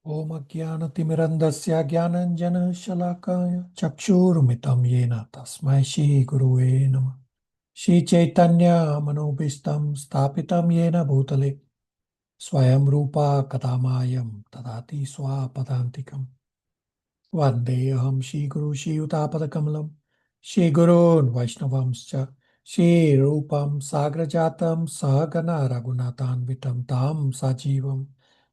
Om Ajnanatimirandasya Jnananjana Shalakaya Chakshurmitam Yena Tasmai Shri Guruve Namah. Shri Chaitanya Manobhistam Stapitam Yena Bhutale Swayam Rupa Kadamayam Tadati Swapadantikam Vandeham Shri Guru Shri Utapadakamlam Shri Gurun Vaishnavamscha Shri Rupam Sagrajatam Sahagana Raghunathan Vitam Tam Sajivam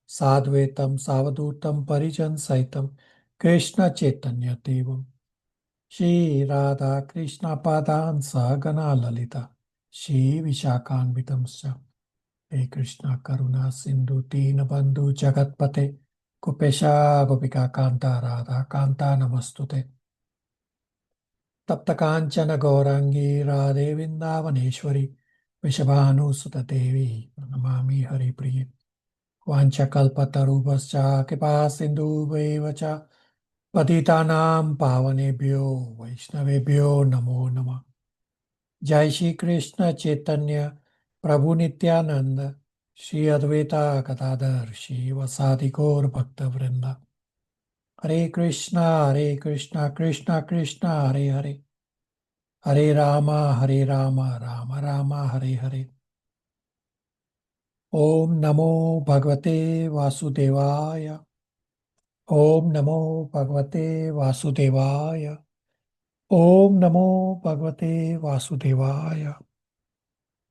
Sadvetam Savadutam Parijan Saitam Krishna Chaitanya Devam Shri Radha Krishna Padan Sahagana Lalita Shri Vishakan Vitamscha He Krishna Karuna Sindhu Dinabandhu Jagatpate Kupesha Gopika Kanta Radha Kanta Namastute Tapta Kanchana Gaurangi Radhe Vrindavaneshwari Vishabhanu Devi Pranamami Hari Priye Vanchakalpatarubhascha Kripa Sindhubheva cha Patitanam Pavanebhyo Vaishnavebhyo Namo Namah. Jai Shri Krishna Chaitanya Prabhu Nityananda Shri Advaita Gadadhar Shri Vasadi Gaur Bhakta Vrinda Hare Krishna Krishna Krishna Hare Hare Hare Rama Rama Rama Hare Hare Om Namo Bhagavate Vasudevaya Om Namo Bhagavate Vasudevaya Om Namo Bhagavate Vasudevaya.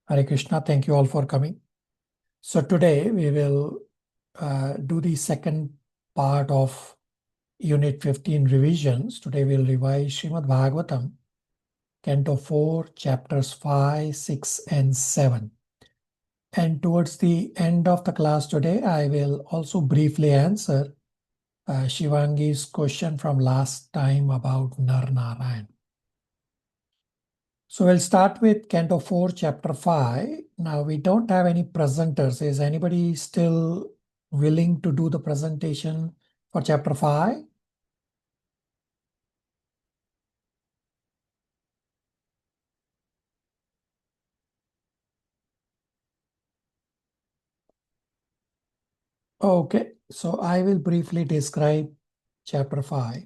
Hare Krishna, thank you all for coming. So today we will do the second part of Unit 15 revisions. Today we'll revise Srimad Bhagavatam, Canto 4, Chapters 5, 6 and 7. And towards the end of the class today, I will also briefly answer Shivangi's question from last time about Nar Narayan. So we'll start with Canto 4, Chapter 5. Now we don't have any presenters. Is anybody still willing to do the presentation for Chapter 5? Okay, so I will briefly describe Chapter 5.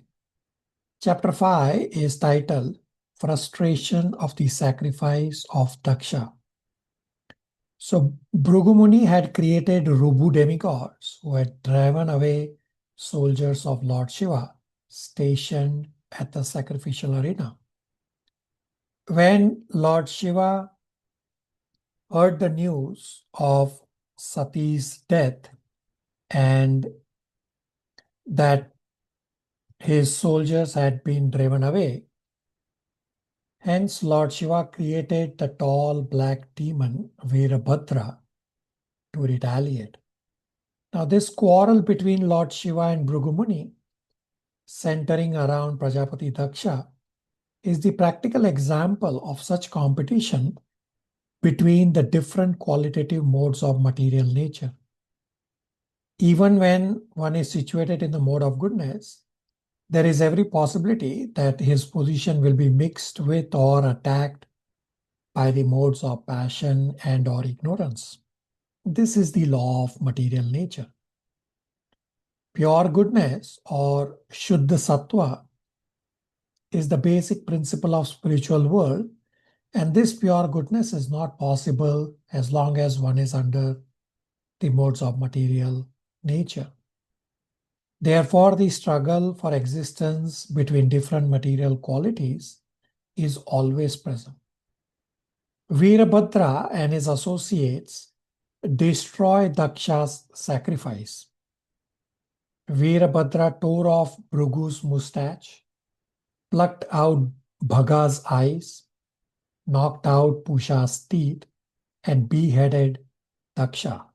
Chapter 5 is titled Frustration of the Sacrifice of Daksha. So Bhrigu Muni had created Rubu demigods who had driven away soldiers of Lord Shiva stationed at the sacrificial arena. When Lord Shiva heard the news of Sati's death and that his soldiers had been driven away, hence Lord Shiva created the tall black demon Veerabhadra to retaliate. Now this quarrel between Lord Shiva and Bhrigu Muni, centering around Prajapati Daksha, is the practical example of such competition between the different qualitative modes of material nature. Even when one is situated in the mode of goodness, there is every possibility that his position will be mixed with or attacked by the modes of passion and or ignorance. This is the law of material nature. Pure goodness or Shuddha Sattva is the basic principle of spiritual world, and this pure goodness is not possible as long as one is under the modes of material nature. Therefore, the struggle for existence between different material qualities is always present. Veerabhadra and his associates destroy Daksha's sacrifice. Veerabhadra tore off Bhrugu's mustache, plucked out Bhaga's eyes, knocked out Pusha's teeth, and beheaded Daksha.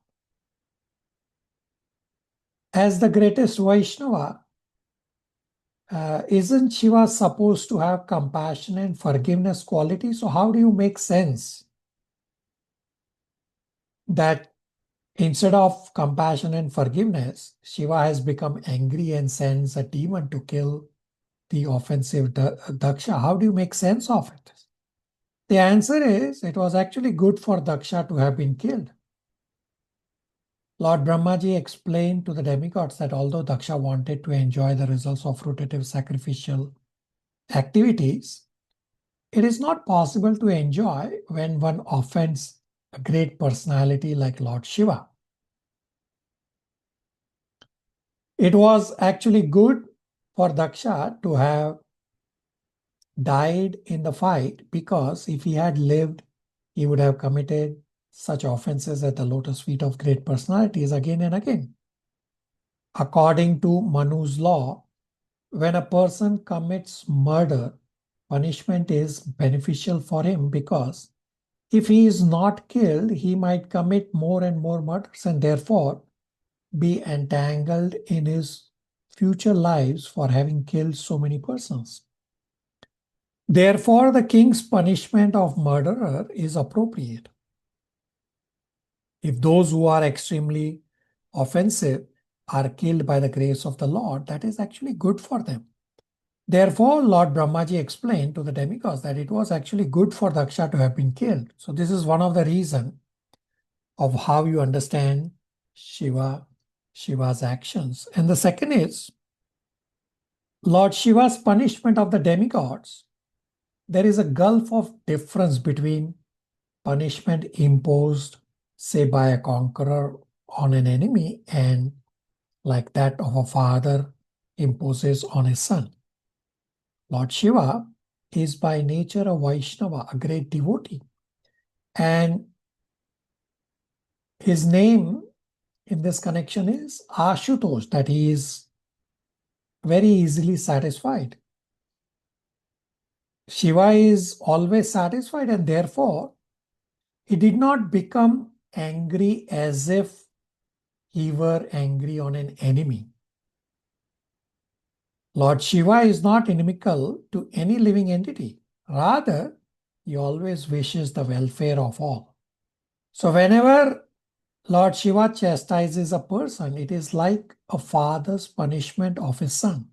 As the greatest Vaishnava, isn't Shiva supposed to have compassion and forgiveness qualities? So how do you make sense that instead of compassion and forgiveness, Shiva has become angry and sends a demon to kill the offensive Daksha? How do you make sense of it? The answer is it was actually good for Daksha to have been killed. Lord Brahmaji explained to the demigods that although Daksha wanted to enjoy the results of rotative sacrificial activities, it is not possible to enjoy when one offends a great personality like Lord Shiva. It was actually good for Daksha to have died in the fight, because if he had lived, he would have committed such offenses at the lotus feet of great personalities again and again. According to Manu's law, when a person commits murder, punishment is beneficial for him, because if he is not killed, he might commit more and more murders and therefore be entangled in his future lives for having killed so many persons. Therefore, the king's punishment of murderer is appropriate. If those who are extremely offensive are killed by the grace of the Lord, that is actually good for them. Therefore, Lord Brahmaji explained to the demigods that it was actually good for Daksha to have been killed. So this is one of the reasons of how you understand Shiva's actions. And the second is Lord Shiva's punishment of the demigods. There is a gulf of difference between punishment imposed, say, by a conqueror on an enemy, and like that of a father imposes on his son. Lord Shiva is by nature a Vaishnava, a great devotee. And his name in this connection is Ashutosh, that he is very easily satisfied. Shiva is always satisfied, and therefore he did not become angry as if he were angry on an enemy. Lord Shiva is not inimical to any living entity. Rather, he always wishes the welfare of all. So whenever Lord Shiva chastises a person, it is like a father's punishment of his son.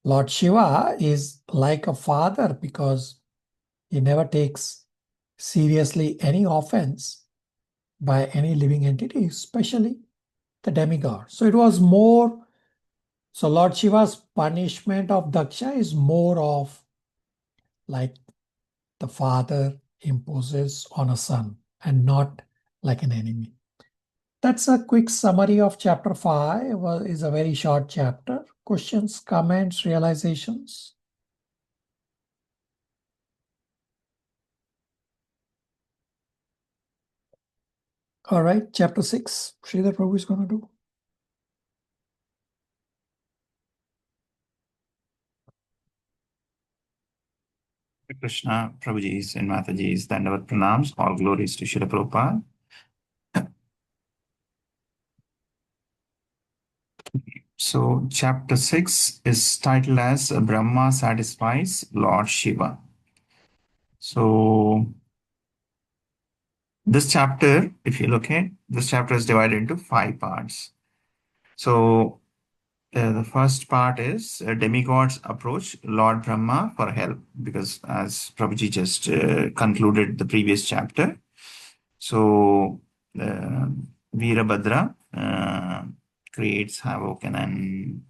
Lord Shiva is like a father because he never takes seriously any offense by any living entity, especially the demigod. So it was more, so Lord Shiva's punishment of Daksha is more of like the father imposes on a son and not like an enemy. That's a quick summary of chapter 5. It is a very short chapter. Questions, comments, realizations? All right, chapter 6. Sridhar Prabhu is going to do. Krishna, Prabhuji's and Mataji's, Dandavat Pranams, all glories to Srila Prabhupada. So, chapter 6 is titled as Brahma Satisfies Lord Shiva. So, this chapter, if you look at, this chapter is divided into 5 parts. So, the first part is demigods approach Lord Brahma for help, because as Prabhuji just concluded the previous chapter, so Veerabhadra creates havoc, and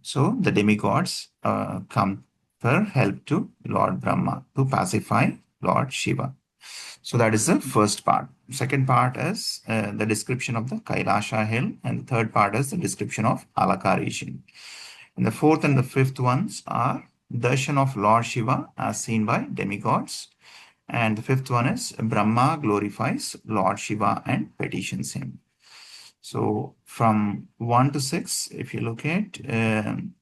so the demigods come for help to Lord Brahma to pacify Lord Shiva. So that is the first part. Second part is the description of the Kailasha hill, and the third part is the description of Alaka region. And the fourth and the fifth ones are darshan of Lord Shiva as seen by demigods. And the fifth one is Brahma glorifies Lord Shiva and petitions him. So from 1 to 6, if you look at,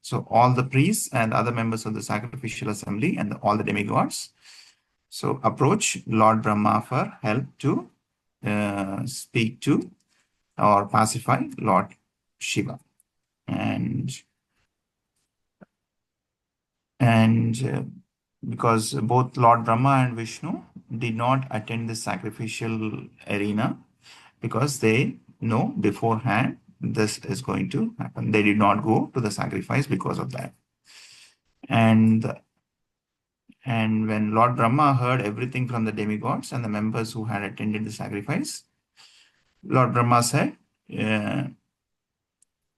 so all the priests and other members of the sacrificial assembly and all the demigods, so approach Lord Brahma for help to speak to or pacify Lord Shiva. And because both Lord Brahma and Vishnu did not attend the sacrificial arena, because they know beforehand this is going to happen. They did not go to the sacrifice because of that. And when Lord Brahma heard everything from the demigods and the members who had attended the sacrifice, Lord Brahma said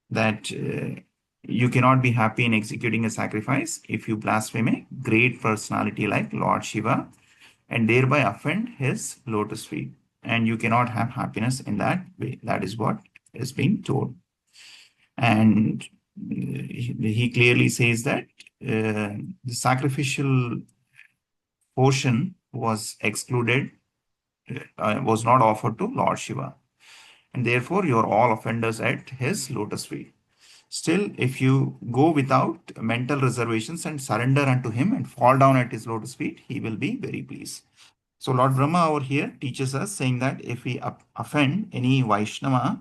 that you cannot be happy in executing a sacrifice if you blaspheme a great personality like Lord Shiva and thereby offend his lotus feet. And you cannot have happiness in that way. That is what is being told. And he clearly says that the sacrificial portion was excluded, was not offered to Lord Shiva. And therefore, you are all offenders at his lotus feet. Still, if you go without mental reservations and surrender unto him and fall down at his lotus feet, he will be very pleased. So Lord Brahma over here teaches us saying that if we offend any Vaishnava,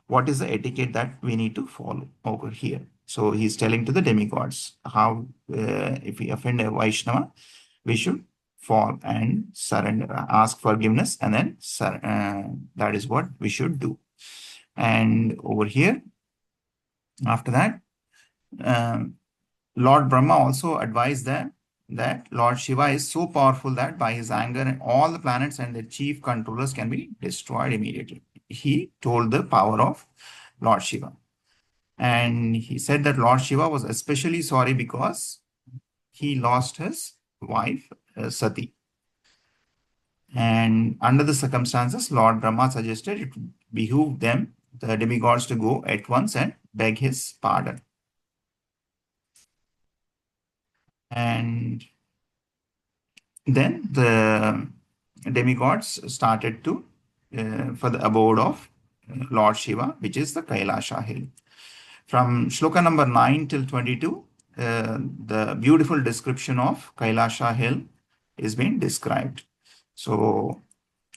what is the etiquette that we need to follow over here? So he's telling to the demigods how if we offend a Vaishnava, we should fall and surrender, ask forgiveness, and then that is what we should do. And over here, after that, Lord Brahma also advised them that Lord Shiva is so powerful that by his anger, all the planets and their chief controllers can be destroyed immediately. He told the power of Lord Shiva. And he said that Lord Shiva was especially sorry because he lost his wife, Sati. And under the circumstances, Lord Brahma suggested it would behoove them, the demigods, to go at once and beg his pardon. And then the demigods started to for the abode of Lord Shiva, which is the Kailasha hill. From shloka number 9 till 22, the beautiful description of Kailasha hill is being described. So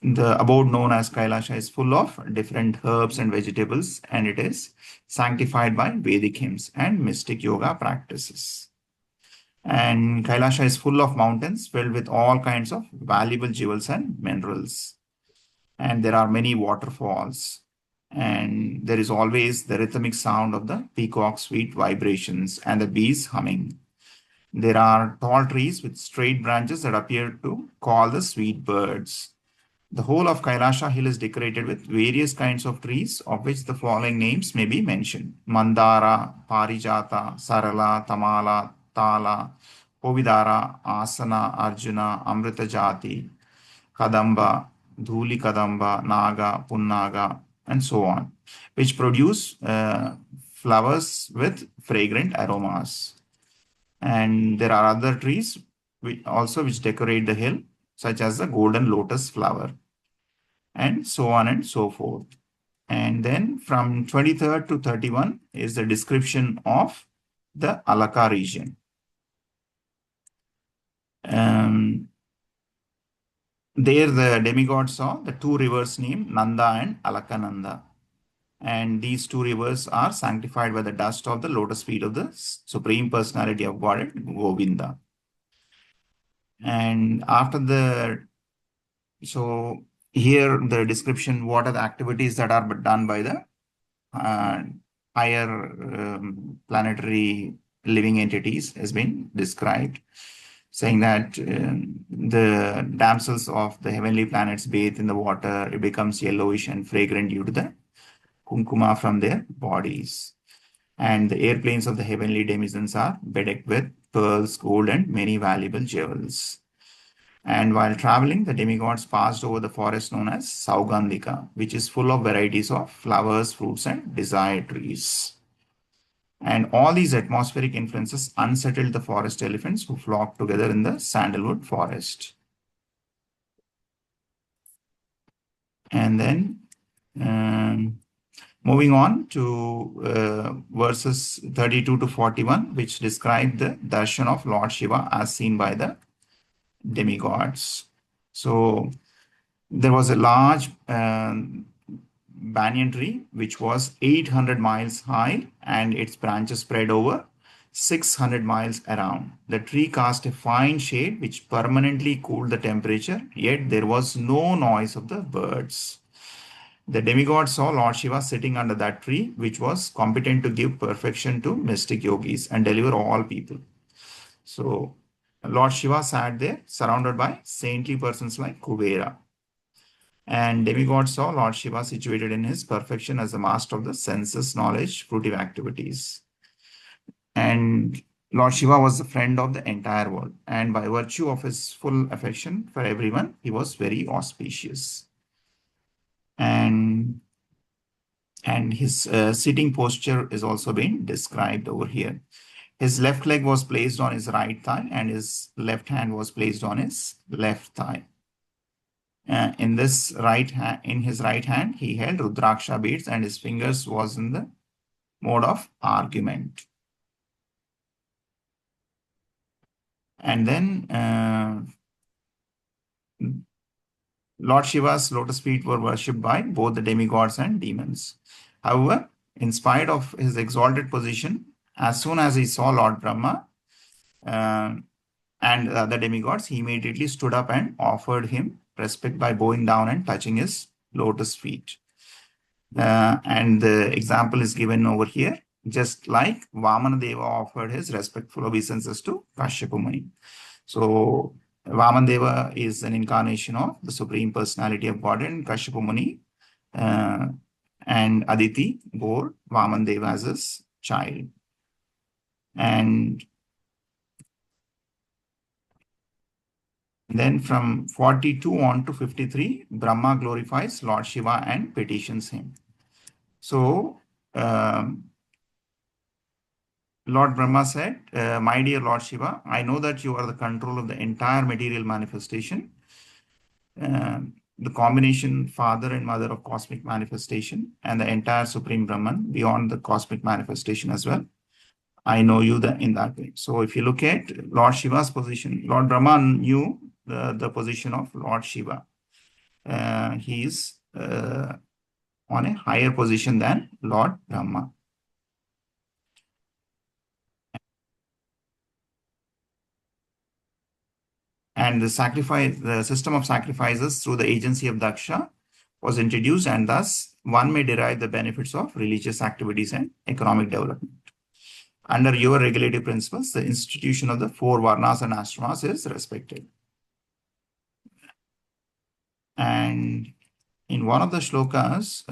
the abode known as Kailasha is full of different herbs and vegetables, and it is sanctified by Vedic hymns and mystic yoga practices. And Kailasha is full of mountains filled with all kinds of valuable jewels and minerals. And there are many waterfalls. And there is always the rhythmic sound of the peacock's sweet vibrations and the bees humming. There are tall trees with straight branches that appear to call the sweet birds. The whole of Kailasha hill is decorated with various kinds of trees, of which the following names may be mentioned: Mandara, Parijata, Sarala, Tamala, Tala, Povidara, Asana, Arjuna, Amritajati, Kadamba, Dhuli Kadamba, Naga, Punnaga, and so on, which produce flowers with fragrant aromas. And there are other trees which decorate the hill, such as the golden lotus flower, and so on and so forth. And then from 23rd to 31 is the description of the Alaka region. There the demigods saw the two rivers named Nanda and Alakananda. And these two rivers are sanctified by the dust of the lotus feet of the Supreme Personality of Godhead, Govinda. And after so here the description, what are the activities that are done by the higher planetary living entities has been described, saying that the damsels of the heavenly planets bathe in the water. It becomes yellowish and fragrant due to the kunkuma from their bodies. And the airplanes of the heavenly denizens are bedecked with pearls, gold, and many valuable jewels. And while traveling, the demigods passed over the forest known as Saugandhika, which is full of varieties of flowers, fruits, and desire trees. And all these atmospheric influences unsettled the forest elephants who flocked together in the sandalwood forest. And then moving on to verses 32 to 41, which describe the darshan of Lord Shiva as seen by the demigods. So there was a large banyan tree which was 800 miles high, and its branches spread over 600 miles around. The tree cast a fine shade which permanently cooled the temperature, yet there was no noise of the birds. The demigod saw Lord Shiva sitting under that tree, which was competent to give perfection to mystic yogis and deliver all people. So Lord Shiva sat there surrounded by saintly persons like Kubera. And demigod saw Lord Shiva situated in his perfection as the master of the senses, knowledge, fruitive activities. And Lord Shiva was the friend of the entire world. And by virtue of his full affection for everyone, he was very auspicious. And his sitting posture is also being described over here. His left leg was placed on his right thigh and his left hand was placed on his left thigh. In his right hand, he held Rudraksha beads and his fingers was in the mode of argument. And then Lord Shiva's lotus feet were worshipped by both the demigods and demons. However, in spite of his exalted position, as soon as he saw Lord Brahma and the other demigods, he immediately stood up and offered him respect by bowing down and touching his lotus feet. And the example is given over here, just like Vamana Deva offered his respectful obeisances to Kashyapa Muni. So Vamana Deva is an incarnation of the Supreme Personality of God, and Kashyapa Muni and Aditi bore Vamana Deva as his child. And then from 42 on to 53, Brahma glorifies Lord Shiva and petitions him. So Lord Brahma said, my dear Lord Shiva, I know that you are the control of the entire material manifestation, the combination father and mother of cosmic manifestation, and the entire Supreme Brahman beyond the cosmic manifestation as well. I know you in that way. So if you look at Lord Shiva's position, Lord Brahma knew the position of Lord Shiva. He is on a higher position than Lord Brahma. And the system of sacrifices through the agency of Daksha was introduced, and thus one may derive the benefits of religious activities and economic development. Under your regulative principles, the institution of the 4 Varnas and Ashramas is respected. And in one of the shlokas,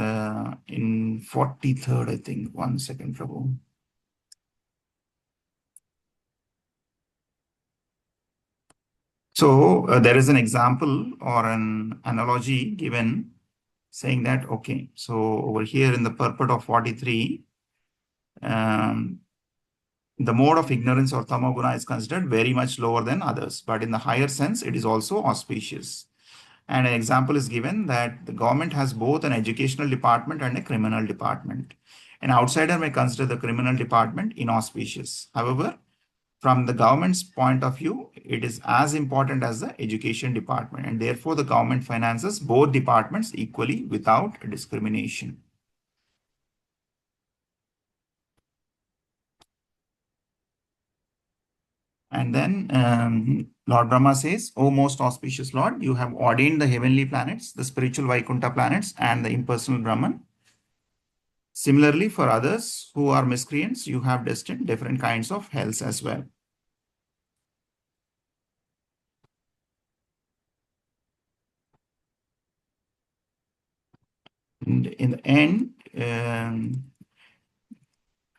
in 43rd, I think, one second, Prabhu. So there is an example or an analogy given saying that, okay, so over here in the purport of 43, the mode of ignorance or tamoguna is considered very much lower than others, but in the higher sense, it is also auspicious. And an example is given that the government has both an educational department and a criminal department. An outsider may consider the criminal department inauspicious. However, from the government's point of view, it is as important as the education department, and therefore the government finances both departments equally without discrimination. And then Lord Brahma says, O most auspicious Lord, you have ordained the heavenly planets, the spiritual Vaikuntha planets, and the impersonal Brahman. Similarly, for others who are miscreants, you have destined different kinds of hells as well. And in the end,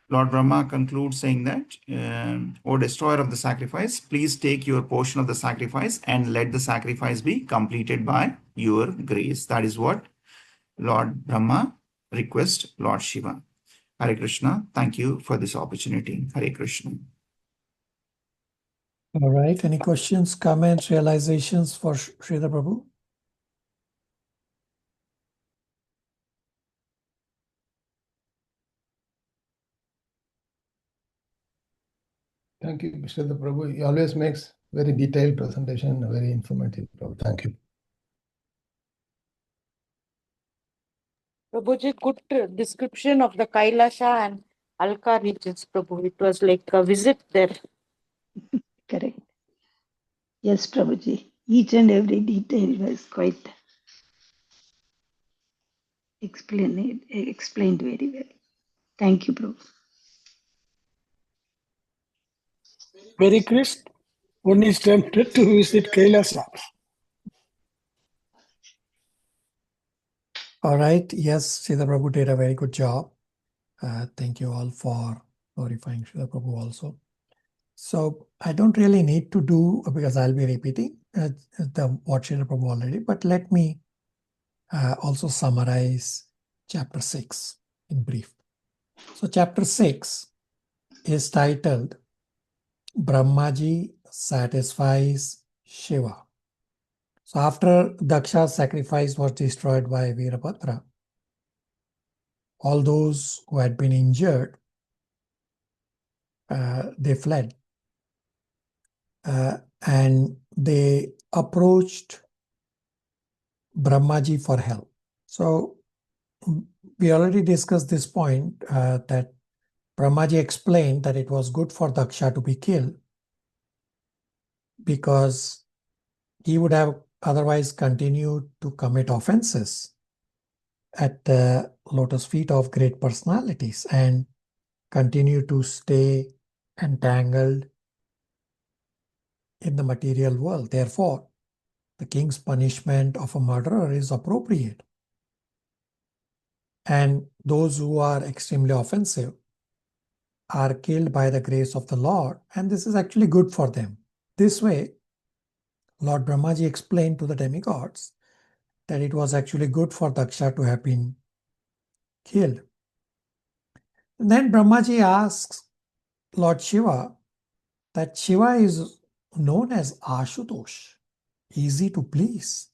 Lord Brahma concludes saying that, O destroyer of the sacrifice, please take your portion of the sacrifice and let the sacrifice be completed by your grace. That is what Lord Brahma requests Lord Shiva. Hare Krishna. Thank you for this opportunity. Hare Krishna. All right. Any questions, comments, realizations for Sridhar Prabhu? Thank you, Mr. Prabhu. He always makes very detailed presentation, very informative. Thank you. Prabhuji, good description of the Kailasha and Alka regions, Prabhu. It was like a visit there. Correct. Yes, Prabhuji. Each and every detail was quite explained very well. Thank you, Prabhu. Very crisp. One is tempted to visit Kailasa. All right. Yes, Sridhar Prabhu did a very good job. Thank you all for glorifying Sridhar Prabhu also. So I don't really need to do, because I'll be repeating what Sridhar Prabhu already, but let me also summarize chapter 6 in brief. So chapter 6 is titled Brahmaji Satisfies Shiva. So after Daksha's sacrifice was destroyed by Virabhadra, all those who had been injured, they fled. And they approached Brahmaji for help. So we already discussed this point that Brahmaji explained that it was good for Daksha to be killed because he would have otherwise continued to commit offenses at the lotus feet of great personalities and continue to stay entangled in the material world. Therefore, the king's punishment of a murderer is appropriate. And those who are extremely offensive are killed by the grace of the Lord, and this is actually good for them. This way, Lord Brahmaji explained to the demigods that it was actually good for Daksha to have been killed. And then Brahmaji asks Lord Shiva that Shiva is known as Ashutosh, easy to please.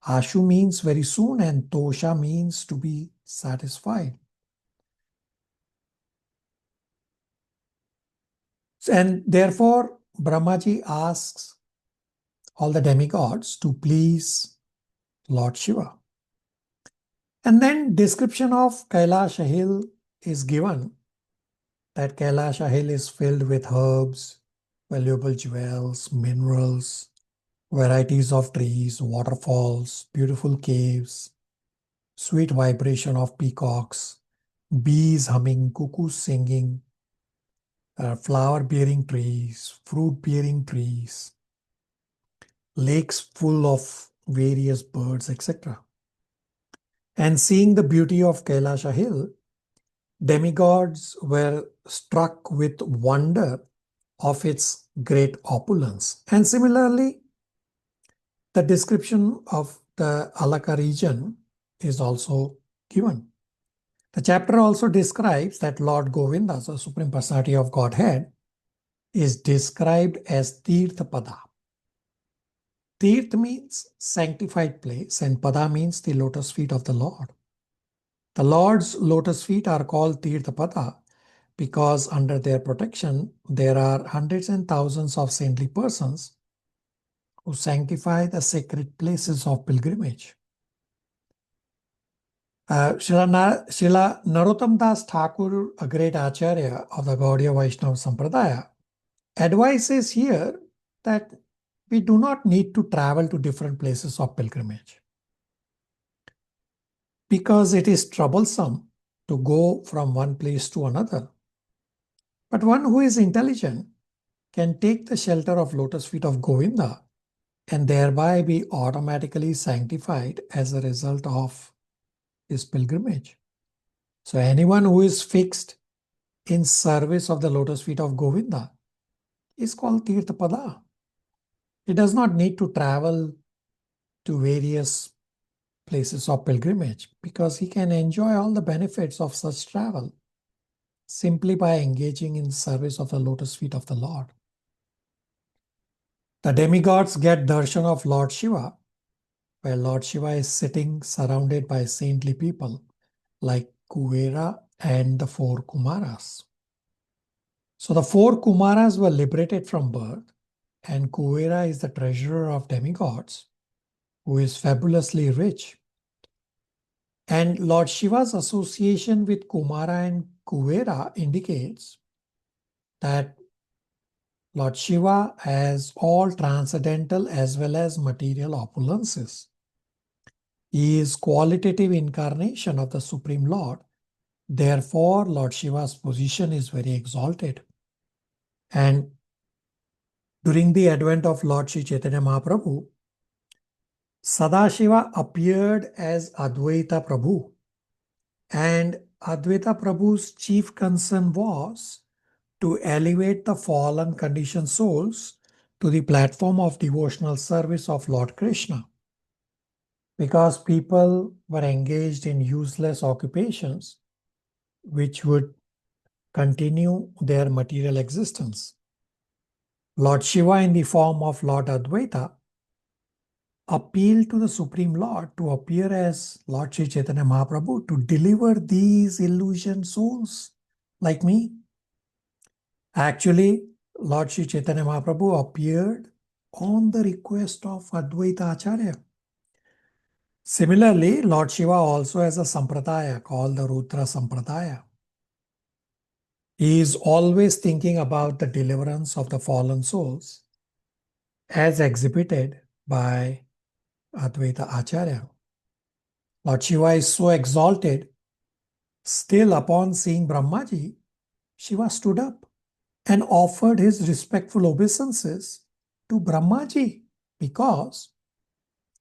Ashu means very soon and Tosha means to be satisfied. And therefore, Brahmaji asks all the demigods to please Lord Shiva. And then description of Kailasha Hill is given, that Kailasha Hill is filled with herbs, valuable jewels, minerals, varieties of trees, waterfalls, beautiful caves, sweet vibration of peacocks, bees humming, cuckoos singing, flower-bearing trees, fruit-bearing trees, lakes full of various birds, etc. And seeing the beauty of Kailasha Hill, demigods were struck with wonder of its great opulence. And similarly, the description of the Alaka region is also given. The chapter also describes that Lord Govinda, the Supreme Personality of Godhead, is described as Tirthapada. Tirth means sanctified place and Pada means the lotus feet of the Lord. The Lord's lotus feet are called Tirthapada because under their protection there are hundreds and thousands of saintly persons who sanctify the sacred places of pilgrimage. Srila Narottam Das Thakur, a great Acharya of the Gaudiya Vaishnava Sampradaya, advises here that we do not need to travel to different places of pilgrimage because it is troublesome to go from one place to another. But one who is intelligent can take the shelter of lotus feet of Govinda and thereby be automatically sanctified as a result of his pilgrimage. So anyone who is fixed in service of the lotus feet of Govinda is called Tirthapada. He does not need to travel to various places of pilgrimage because he can enjoy all the benefits of such travel simply by engaging in service of the lotus feet of the Lord. The demigods get darshan of Lord Shiva, where Lord Shiva is sitting surrounded by saintly people like Kuvera and the four Kumaras. So the four Kumaras were liberated from birth, and Kuvera is the treasurer of demigods, who is fabulously rich. And Lord Shiva's association with Kumara and Kuvera indicates that Lord Shiva has all transcendental as well as material opulences. He is qualitative incarnation of the Supreme Lord. Therefore, Lord Shiva's position is very exalted. And during the advent of Lord Sri Chaitanya Mahaprabhu, Sadashiva appeared as Advaita Prabhu, and Advaita Prabhu's chief concern was to elevate the fallen conditioned souls to the platform of devotional service of Lord Krishna. Because people were engaged in useless occupations which would continue their material existence. Lord Shiva, in the form of Lord Advaita, appealed to the Supreme Lord to appear as Lord Sri Chaitanya Mahaprabhu to deliver these illusioned souls like me. Actually, Lord Sri Chaitanya Mahaprabhu appeared on the request of Advaita Acharya. Similarly, Lord Shiva also has a sampradaya called the Rudra Sampradaya. He is always thinking about the deliverance of the fallen souls as exhibited by Advaita Acharya. Lord Shiva is so exalted, still upon seeing Brahmaji, Shiva stood up and offered his respectful obeisances to Brahmaji, because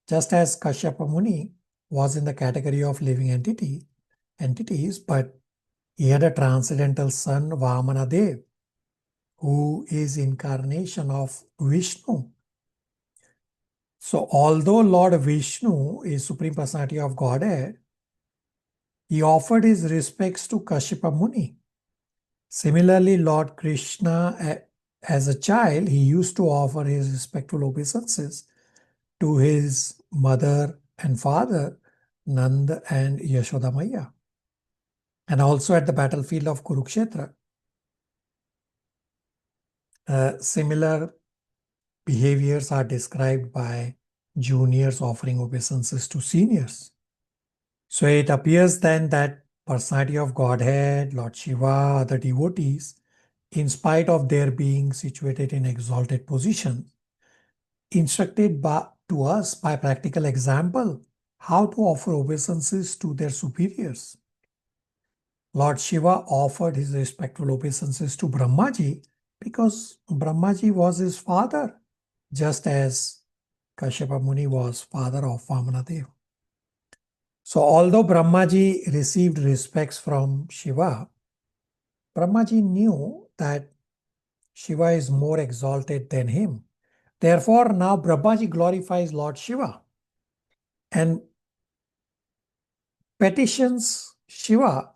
just as Kashyapa Muni was in the category of living entities, but he had a transcendental son, Vamana Dev, who is incarnation of Vishnu. So although Lord Vishnu is Supreme Personality of Godhead, he offered his respects to Kashyapa Muni. Similarly, Lord Krishna, as a child, he used to offer his respectful obeisances to his mother and father, Nanda and Yashoda Maya. And also at the battlefield of Kurukshetra, similar behaviors are described by juniors offering obeisances to seniors. So it appears then that personality of Godhead, Lord Shiva, other devotees, in spite of their being situated in exalted position, instructed to us by practical example how to offer obeisances to their superiors. Lord Shiva offered his respectful obeisances to Brahmaji because Brahmaji was his father, just as Kashyapa Muni was father of Vamanadev. So although Brahmaji received respects from Shiva, Brahmaji knew that Shiva is more exalted than him. Therefore, now Brahmaji glorifies Lord Shiva and petitions Shiva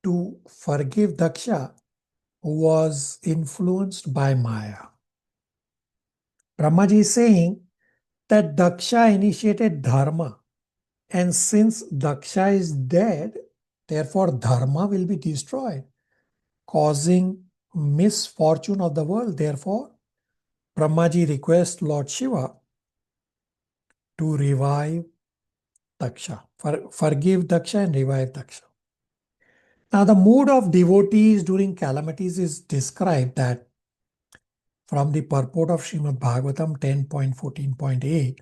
to forgive Daksha, who was influenced by Maya. Brahmaji is saying that Daksha initiated dharma, and since Daksha is dead, therefore dharma will be destroyed, causing misfortune of the world. Therefore, Brahmaji requests Lord Shiva to revive Daksha, forgive Daksha and revive Daksha. Now, the mood of devotees during calamities is described that from the purport of Srimad Bhagavatam 10.14.8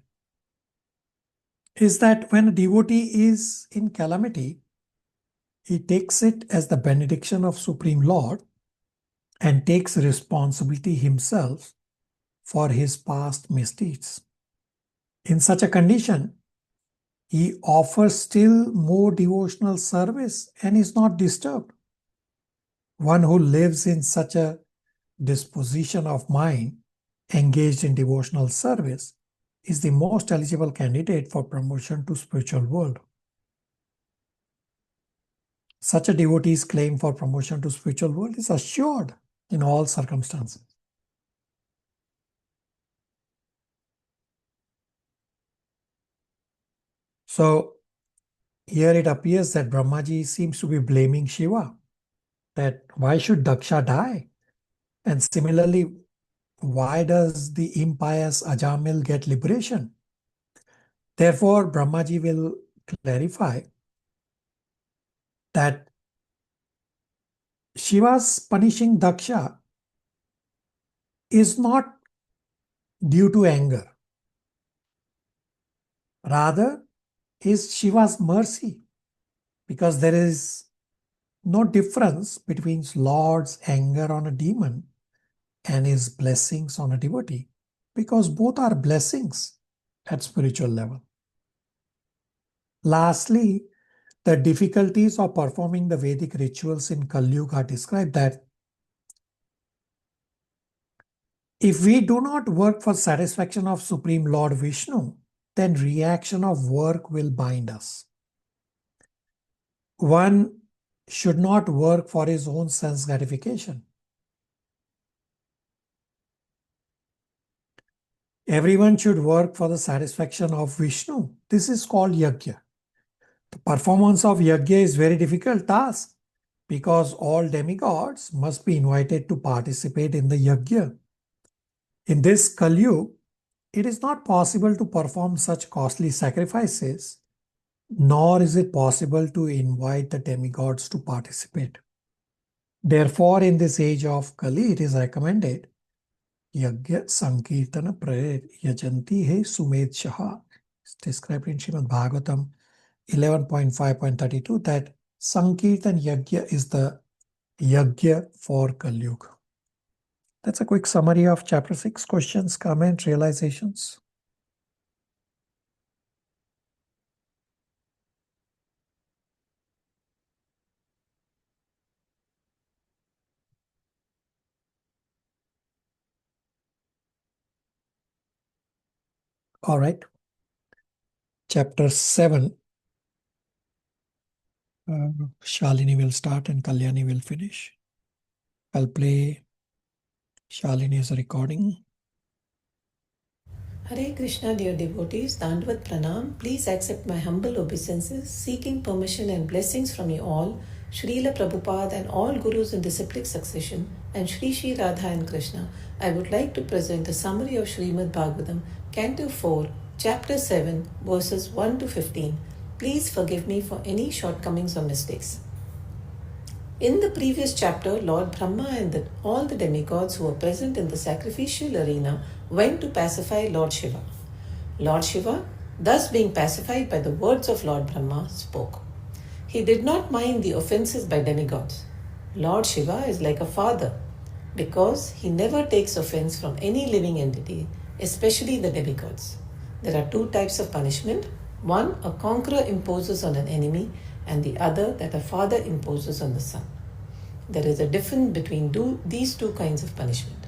is that when a devotee is in calamity, he takes it as the benediction of Supreme Lord and takes responsibility himself for his past misdeeds. In such a condition, he offers still more devotional service and is not disturbed. One who lives in such a disposition of mind, engaged in devotional service, is the most eligible candidate for promotion to spiritual world. Such a devotee's claim for promotion to spiritual world is assured in all circumstances. So here it appears that Brahmaji seems to be blaming Shiva, that why should Daksha die? And similarly, why does the impious Ajamil get liberation? Therefore, Brahmaji will clarify that Shiva's punishing Daksha is not due to anger. Rather, is Shiva's mercy, because there is no difference between Lord's anger on a demon and his blessings on a devotee, because both are blessings at spiritual level. Lastly, the difficulties of performing the Vedic rituals in Kali Yuga are described that if we do not work for satisfaction of Supreme Lord Vishnu, then reaction of work will bind us. One should not work for his own sense gratification. Everyone should work for the satisfaction of Vishnu. This is called yajna. The performance of yajna is very difficult task because all demigods must be invited to participate in the yajna. In this Kali Yuga, it is not possible to perform such costly sacrifices, nor is it possible to invite the demigods to participate. Therefore, in this age of Kali, it is recommended Yajna Sankirtana Prayer Yajanti He Sumed Shaha. It's described in Srimad Bhagavatam 11.5.32 that Sankirtan Yajna is the Yajna for Kali Yuga. That's a quick summary of chapter 6. Questions, comments, realizations. All right. Chapter 7. Shalini will start and Kalyani will finish. I'll play Shalini's recording. Hare Krishna, dear devotees, Dandvat Pranam. Please accept my humble obeisances, seeking permission and blessings from you all, Srila Prabhupada and all gurus in disciplic succession, and Shri Shri Radha and Krishna. I would like to present a summary of Srimad Bhagavatam, Canto 4, Chapter 7, verses 1 to 15. Please forgive me for any shortcomings or mistakes. In the previous chapter, Lord Brahma and all the demigods who were present in the sacrificial arena went to pacify Lord Shiva. Lord Shiva, thus being pacified by the words of Lord Brahma, spoke. He did not mind the offenses by demigods. Lord Shiva is like a father because he never takes offense from any living entity, especially the demigods. There are two types of punishment. One, a conqueror imposes on an enemy, and the other that a father imposes on the son. There is a difference between these two kinds of punishment.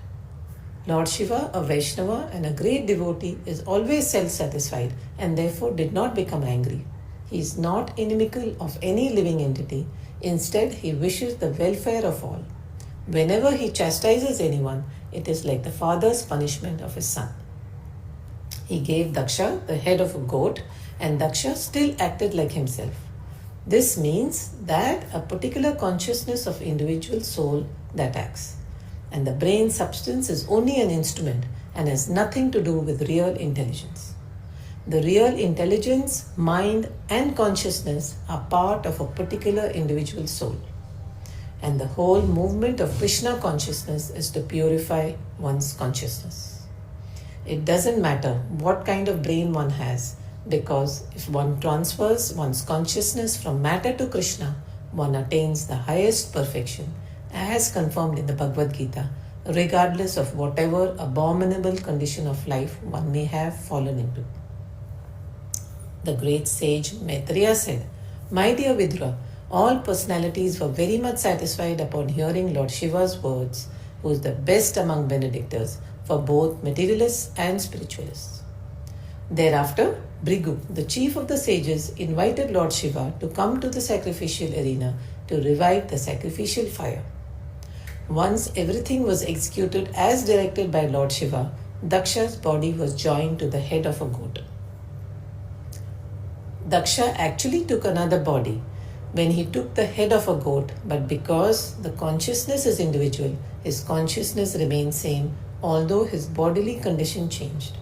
Lord Shiva, a Vaishnava and a great devotee, is always self-satisfied and therefore did not become angry. He is not inimical of any living entity. Instead, he wishes the welfare of all. Whenever he chastises anyone, it is like the father's punishment of his son. He gave Daksha the head of a goat, and Daksha still acted like himself. This means that a particular consciousness of individual soul that acts, and the brain substance is only an instrument and has nothing to do with real intelligence. The real intelligence, mind and consciousness are part of a particular individual soul. And the whole movement of Krishna consciousness is to purify one's consciousness. It doesn't matter what kind of brain one has, because if one transfers one's consciousness from matter to Krishna, one attains the highest perfection, as confirmed in the Bhagavad Gita, regardless of whatever abominable condition of life one may have fallen into. The great sage Maitreya said, "My dear Vidura, all personalities were very much satisfied upon hearing Lord Shiva's words, who is the best among benedictors for both materialists and spiritualists." Thereafter, Bhrigu, the chief of the sages, invited Lord Shiva to come to the sacrificial arena to revive the sacrificial fire. Once everything was executed as directed by Lord Shiva, Daksha's body was joined to the head of a goat. Daksha actually took another body when he took the head of a goat, but because the consciousness is individual, his consciousness remained same, although his bodily condition changed.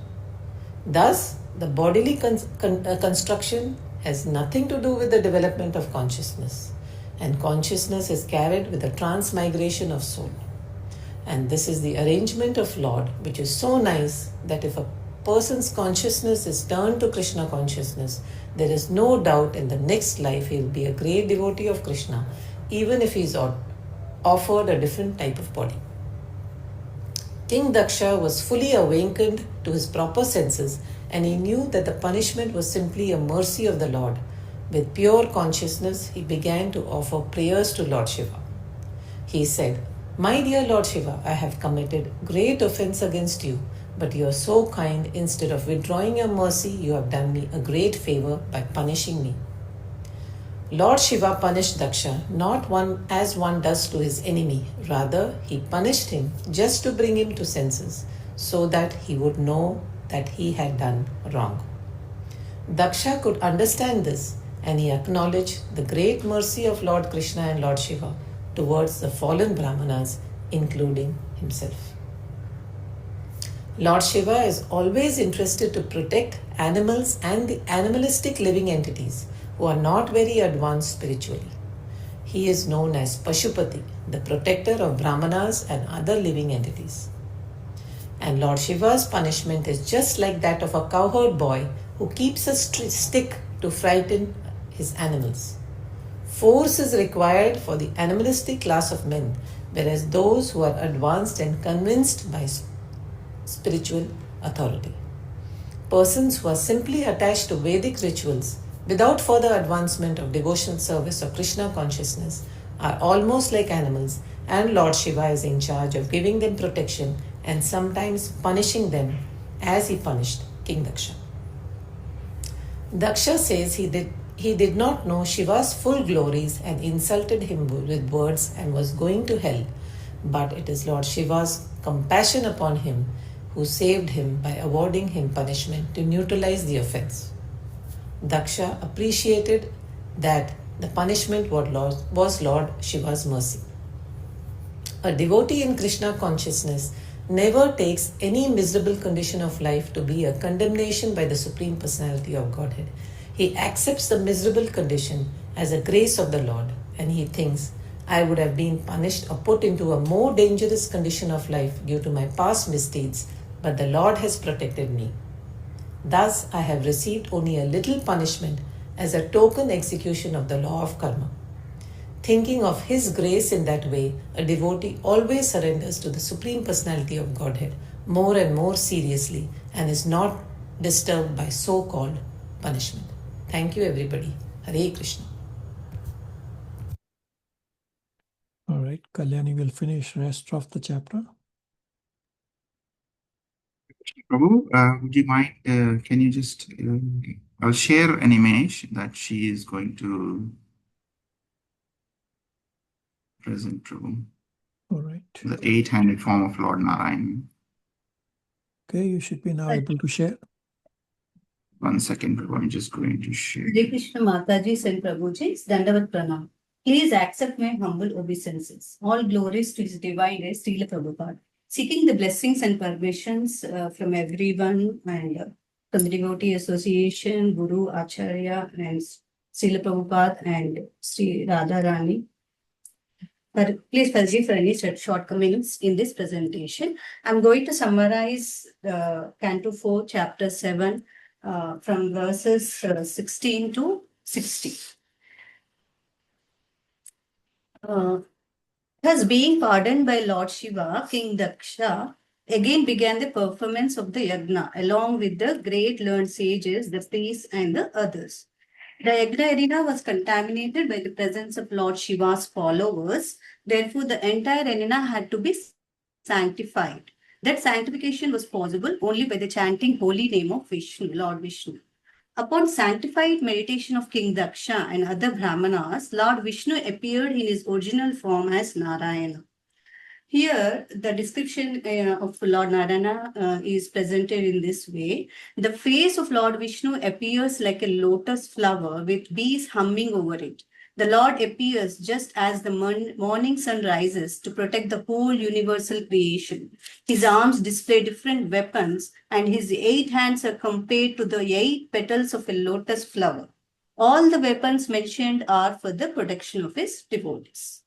Thus, the bodily construction has nothing to do with the development of consciousness, and consciousness is carried with the transmigration of soul. And this is the arrangement of Lord, which is so nice that if a person's consciousness is turned to Krishna consciousness, there is no doubt in the next life he will be a great devotee of Krishna, even if he is offered a different type of body. King Daksha was fully awakened to his proper senses, and he knew that the punishment was simply a mercy of the Lord. With pure consciousness, he began to offer prayers to Lord Shiva. He said, "My dear Lord Shiva, I have committed great offense against you, but you are so kind. Instead of withdrawing your mercy, you have done me a great favor by punishing me." Lord Shiva punished Daksha not as one does to his enemy. Rather, he punished him just to bring him to senses, so that he would know that he had done wrong. Daksha could understand this, and he acknowledged the great mercy of Lord Krishna and Lord Shiva towards the fallen Brahmanas, including himself. Lord Shiva is always interested to protect animals and the animalistic living entities who are not very advanced spiritually. He is known as Pashupati, the protector of Brahmanas and other living entities. And Lord Shiva's punishment is just like that of a cowherd boy who keeps a stick to frighten his animals. Force is required for the animalistic class of men, whereas those who are advanced and convinced by spiritual authority. Persons who are simply attached to Vedic rituals without further advancement of devotional service or Krishna consciousness are almost like animals, and Lord Shiva is in charge of giving them protection and sometimes punishing them as he punished King Daksha. Daksha says he did not know Shiva's full glories and insulted him with words and was going to hell, but it is Lord Shiva's compassion upon him who saved him by awarding him punishment to neutralize the offense. Daksha appreciated that the punishment was Lord Shiva's mercy. A devotee in Krishna consciousness never takes any miserable condition of life to be a condemnation by the Supreme Personality of Godhead. He accepts the miserable condition as a grace of the Lord, and he thinks, "I would have been punished or put into a more dangerous condition of life due to my past misdeeds, but the Lord has protected me. Thus, I have received only a little punishment as a token execution of the law of karma." Thinking of his grace in that way, a devotee always surrenders to the Supreme Personality of Godhead more and more seriously and is not disturbed by so-called punishment. Thank you, everybody. Hare Krishna. All right, Kalyani will finish rest of the chapter. Prabhu, would you mind, can you just, I'll share an image that she is going to present, Prabhu. All right. The 8-handed form of Lord Narayan. Okay, you should be now able to share. 1 second, Prabhu, I'm just going to share. Hare Krishna Mataji and Prabhuji, Dandavat Pranam. Please accept my humble obeisances. All glories to His Divine Grace, Srila Prabhupada. Seeking the blessings and permissions from everyone and from the Devotee Association, Guru, Acharya, and Srila Prabhupada and Sri Radharani. Please forgive for any shortcomings in this presentation. I'm going to summarize Canto 4, Chapter 7, from verses 16 to 60. Thus, being pardoned by Lord Shiva, King Daksha again began the performance of the yagna along with the great learned sages, the priests, and the others. The yagna arena was contaminated by the presence of Lord Shiva's followers. Therefore, the entire arena had to be sanctified. That sanctification was possible only by the chanting holy name of Vishnu, Lord Vishnu. Upon sanctified meditation of King Daksha and other Brahmanas, Lord Vishnu appeared in his original form as Narayana. Here, the description of Lord Narayana is presented in this way. The face of Lord Vishnu appears like a lotus flower with bees humming over it. The Lord appears just as the morning sun rises to protect the whole universal creation. His arms display different weapons, and his 8 hands are compared to the 8 petals of a lotus flower. All the weapons mentioned are for the protection of his devotees.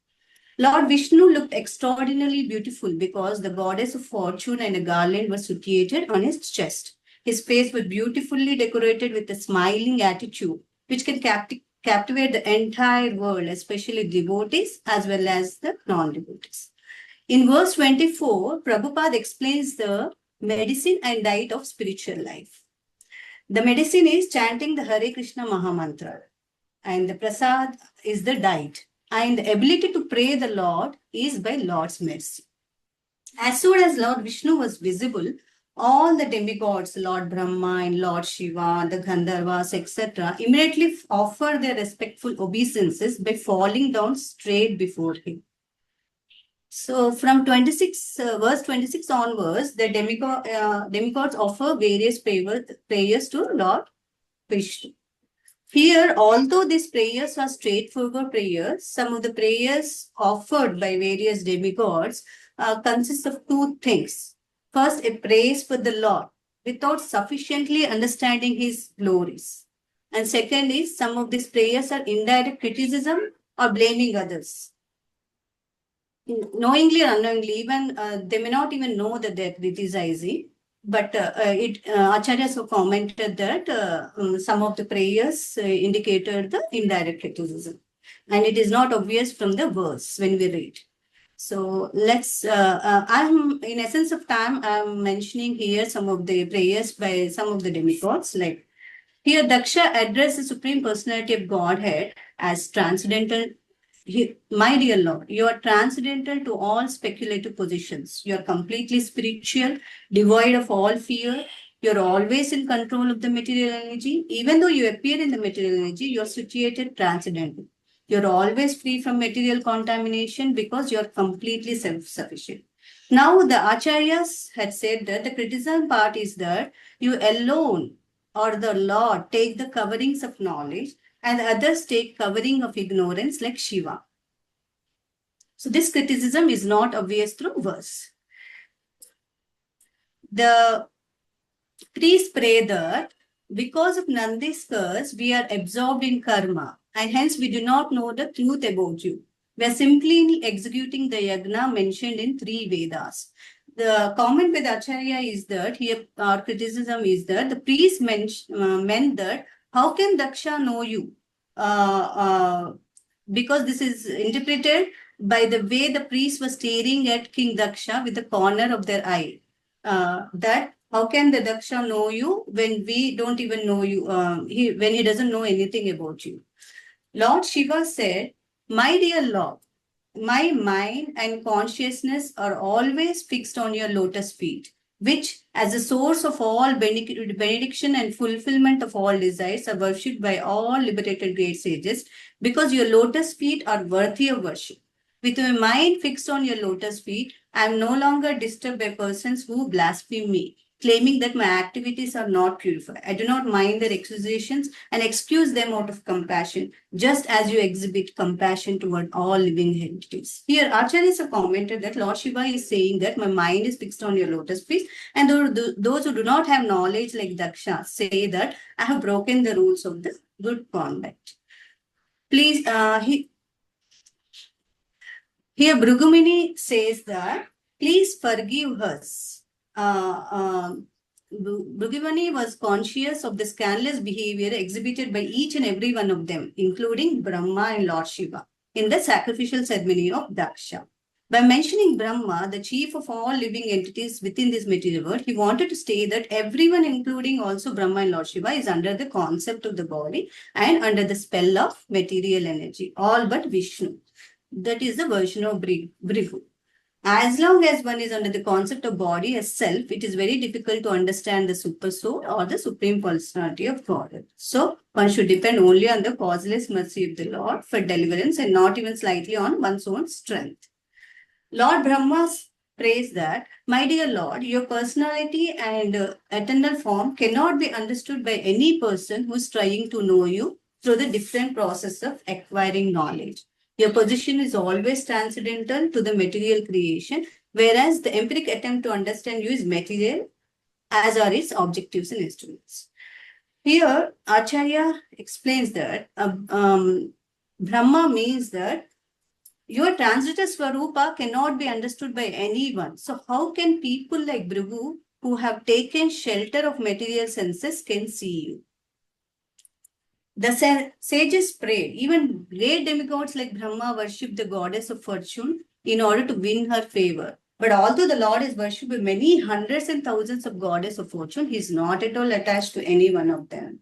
Lord Vishnu looked extraordinarily beautiful because the goddess of fortune and a garland were situated on his chest. His face was beautifully decorated with a smiling attitude, which can captivate the entire world, especially devotees as well as the non-devotees. In verse 24, Prabhupada explains the medicine and diet of spiritual life. The medicine is chanting the Hare Krishna Mahamantra. and the prasad is the diet, and the ability to pray the Lord is by Lord's mercy. As soon as Lord Vishnu was visible, all the demigods, Lord Brahma and Lord Shiva, the Gandharvas, etc., immediately offer their respectful obeisances by falling down straight before him. So from verse 26 onwards, the demigods offer various prayers to Lord Vishnu. Here, although these prayers are straightforward prayers, some of the prayers offered by various demigods consist of two things. First, a praise for the Lord without sufficiently understanding his glories. And second is, some of these prayers are indirect criticism or blaming others. Knowingly or unknowingly, even they may not even know that they're criticizing. But Acharyas have commented that some of the prayers indicated the indirect criticism. And it is not obvious from the verse when we read. So let's, I'm in essence of time, I'm mentioning here some of the prayers by some of the demigods. Like here, Daksha addressed the Supreme Personality of Godhead as transcendental. My dear Lord, you are transcendental to all speculative positions. You are completely spiritual, devoid of all fear. You are always in control of the material energy. Even though you appear in the material energy, you are situated transcendental. You are always free from material contamination because you are completely self-sufficient. Now, the Acharyas had said that the criticism part is that you alone or the Lord take the coverings of knowledge, and others take covering of ignorance like Shiva. So this criticism is not obvious through verse. The priests pray that because of Nandi's curse, we are absorbed in karma, and hence we do not know the truth about you. We are simply executing the yagna mentioned in 3 Vedas. The comment with Acharya is that here our criticism is that the priest meant that how can Daksha know you? Because this is interpreted by the way the priest was staring at King Daksha with the corner of their eye. That how can the Daksha know you when we don't even know you, when he doesn't know anything about you? Lord Shiva said, my dear Lord, my mind and consciousness are always fixed on your lotus feet, which as a source of all benediction and fulfillment of all desires are worshipped by all liberated great sages, because your lotus feet are worthy of worship. With my mind fixed on your lotus feet, I am no longer disturbed by persons who blaspheme me, claiming that my activities are not purified. I do not mind their accusations and excuse them out of compassion, just as you exhibit compassion toward all living entities. Here, Acharyas have commented that Lord Shiva is saying that my mind is fixed on your lotus feet, and those who do not have knowledge like Daksha say that I have broken the rules of the good conduct. Please, here Bhrugumuni says that, please forgive us. Bhrugumuni was conscious of the scandalous behavior exhibited by each and every one of them, including Brahma and Lord Shiva, in the sacrificial ceremony of Daksha. By mentioning Brahma, the chief of all living entities within this material world, he wanted to state that everyone, including also Brahma and Lord Shiva, is under the concept of the body and under the spell of material energy, all but Vishnu. That is the version of Bhrigu. As long as one is under the concept of body as self, it is very difficult to understand the super soul or the supreme personality of God. So one should depend only on the causeless mercy of the Lord for deliverance and not even slightly on one's own strength. Lord Brahma prays that, my dear Lord, your personality and eternal form cannot be understood by any person who is trying to know you through the different process of acquiring knowledge. Your position is always transcendental to the material creation, whereas the empiric attempt to understand you is material, as are its objectives and instruments. Here, Acharya explains that Brahma means that your transitor Swarupa cannot be understood by anyone. So how can people like Bhrigu, who have taken shelter of material senses, can see you? The sages prayed. Even great demigods like Brahma worship the goddess of fortune in order to win her favor. But although the Lord is worshipped by many hundreds and thousands of goddesses of fortune, he is not at all attached to any one of them.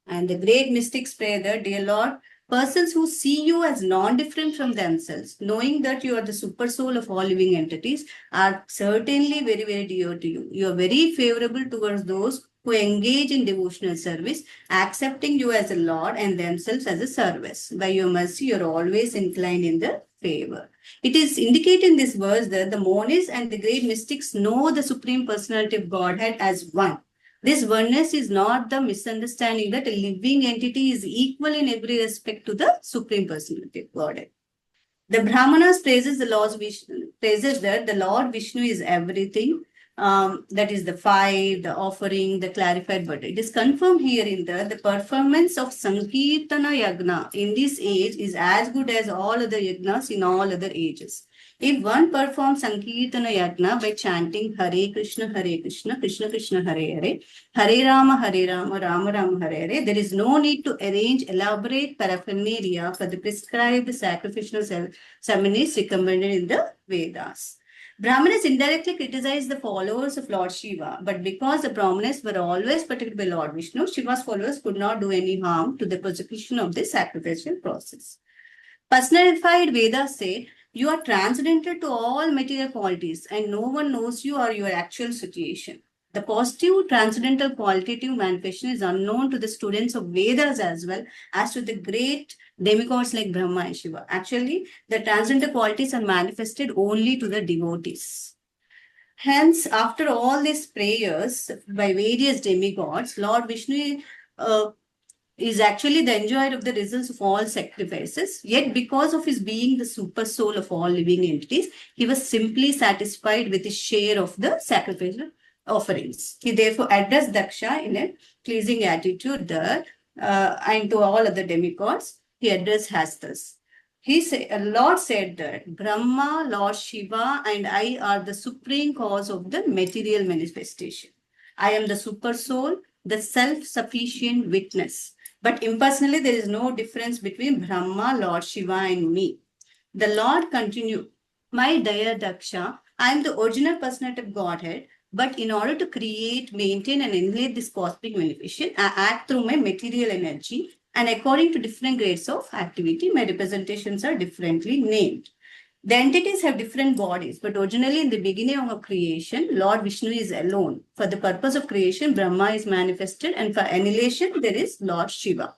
And the great mystics pray that, dear Lord, persons who see you as non-different from themselves, knowing that you are the super soul of all living entities, are certainly very, very dear to you. You are very favorable towards those who engage in devotional service, accepting you as a Lord and themselves as a service. By your mercy, you are always inclined in the favor. It is indicated in this verse that the monists and the great mystics know the Supreme Personality of Godhead as one. This oneness is not the misunderstanding that a living entity is equal in every respect to the Supreme Personality of Godhead. The Brahmanas praises that the Lord Vishnu is everything. That is the five, the offering, the clarified word. It is confirmed here in the performance of Sankirtana Yagna in this age is as good as all other yagnas in all other ages. If one performs Sankirtana Yagna by chanting Hare Krishna, Krishna Krishna, Hare Rama, Rama Rama, Hare Hare, there is no need to arrange elaborate paraphernalia for the prescribed sacrificial ceremonies recommended in the Vedas. Brahmanas indirectly criticize the followers of Lord Shiva, but because the Brahmanas were always protected by Lord Vishnu, Shiva's followers could not do any harm to the prosecution of the sacrificial process. Personified Vedas say, you are transcendental to all material qualities and no one knows you or your actual situation. The positive transcendental qualitative manifestation is unknown to the students of Vedas as well as to the great demigods like Brahma and Shiva. Actually, the transcendental qualities are manifested only to the devotees. Hence, after all these prayers by various demigods, Lord Vishnu is actually the enjoyer of the results of all sacrifices. Yet, because of his being the super soul of all living entities, he was simply satisfied with his share of the sacrificial offerings. He therefore addressed Daksha in a pleasing attitude that, and to all other demigods, he addressed as thus. Lord said that Brahma, Lord Shiva, and I are the supreme cause of the material manifestation. I am the super soul, the self-sufficient witness. But impersonally, there is no difference between Brahma, Lord Shiva, and me. The Lord continued, my dear Daksha, I am the original personality of Godhead, but in order to create, maintain, and enlate this cosmic manifestation, I act through my material energy, and according to different grades of activity, my representations are differently named. The entities have different bodies, but originally in the beginning of creation, Lord Vishnu is alone. For the purpose of creation, Brahma is manifested, and for annihilation, there is Lord Shiva.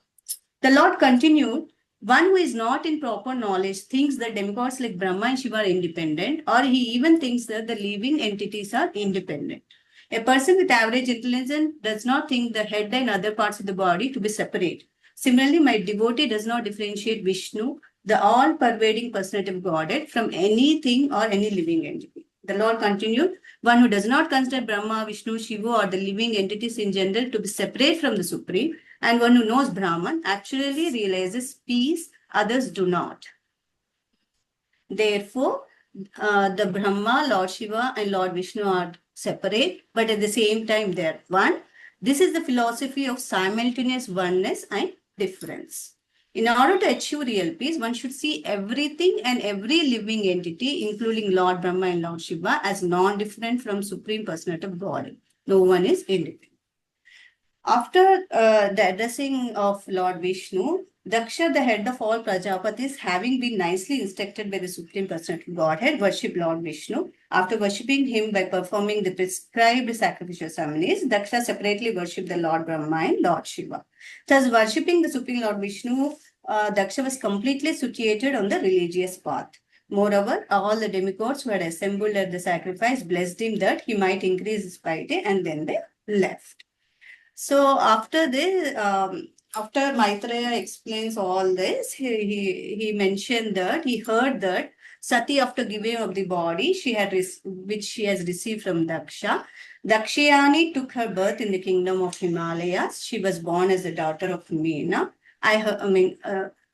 The Lord continued, one who is not in proper knowledge thinks that demigods like Brahma and Shiva are independent, or he even thinks that the living entities are independent. A person with average intelligence does not think the head and other parts of the body to be separate. Similarly, my devotee does not differentiate Vishnu, the all-pervading personality of Godhead, from anything or any living entity. The Lord continued, one who does not consider Brahma, Vishnu, Shiva, or the living entities in general to be separate from the Supreme, and one who knows Brahman actually realizes peace, others do not. Therefore, the Brahma, Lord Shiva, and Lord Vishnu are separate, but at the same time they are one. This is the philosophy of simultaneous oneness and difference. In order to achieve real peace, one should see everything and every living entity, including Lord Brahma and Lord Shiva, as non-different from Supreme Personality of God. No one is indifferent. After the addressing of Lord Vishnu, Daksha, the head of all Prajapatis, having been nicely instructed by the Supreme Personality of Godhead, worshipped Lord Vishnu. After worshipping him by performing the prescribed sacrificial ceremonies, Daksha separately worshipped the Lord Brahma and Lord Shiva. Thus, worshipping the Supreme Lord Vishnu, Daksha was completely situated on the religious path. Moreover, all the demigods who had assembled at the sacrifice blessed him that he might increase his piety, and then they left. So after this, after Maitreya explains all this, he mentioned that he heard that Sati, after giving up the body which she has received from Daksha, Dakshayani took her birth in the kingdom of Himalayas. She was born as the daughter of Meena.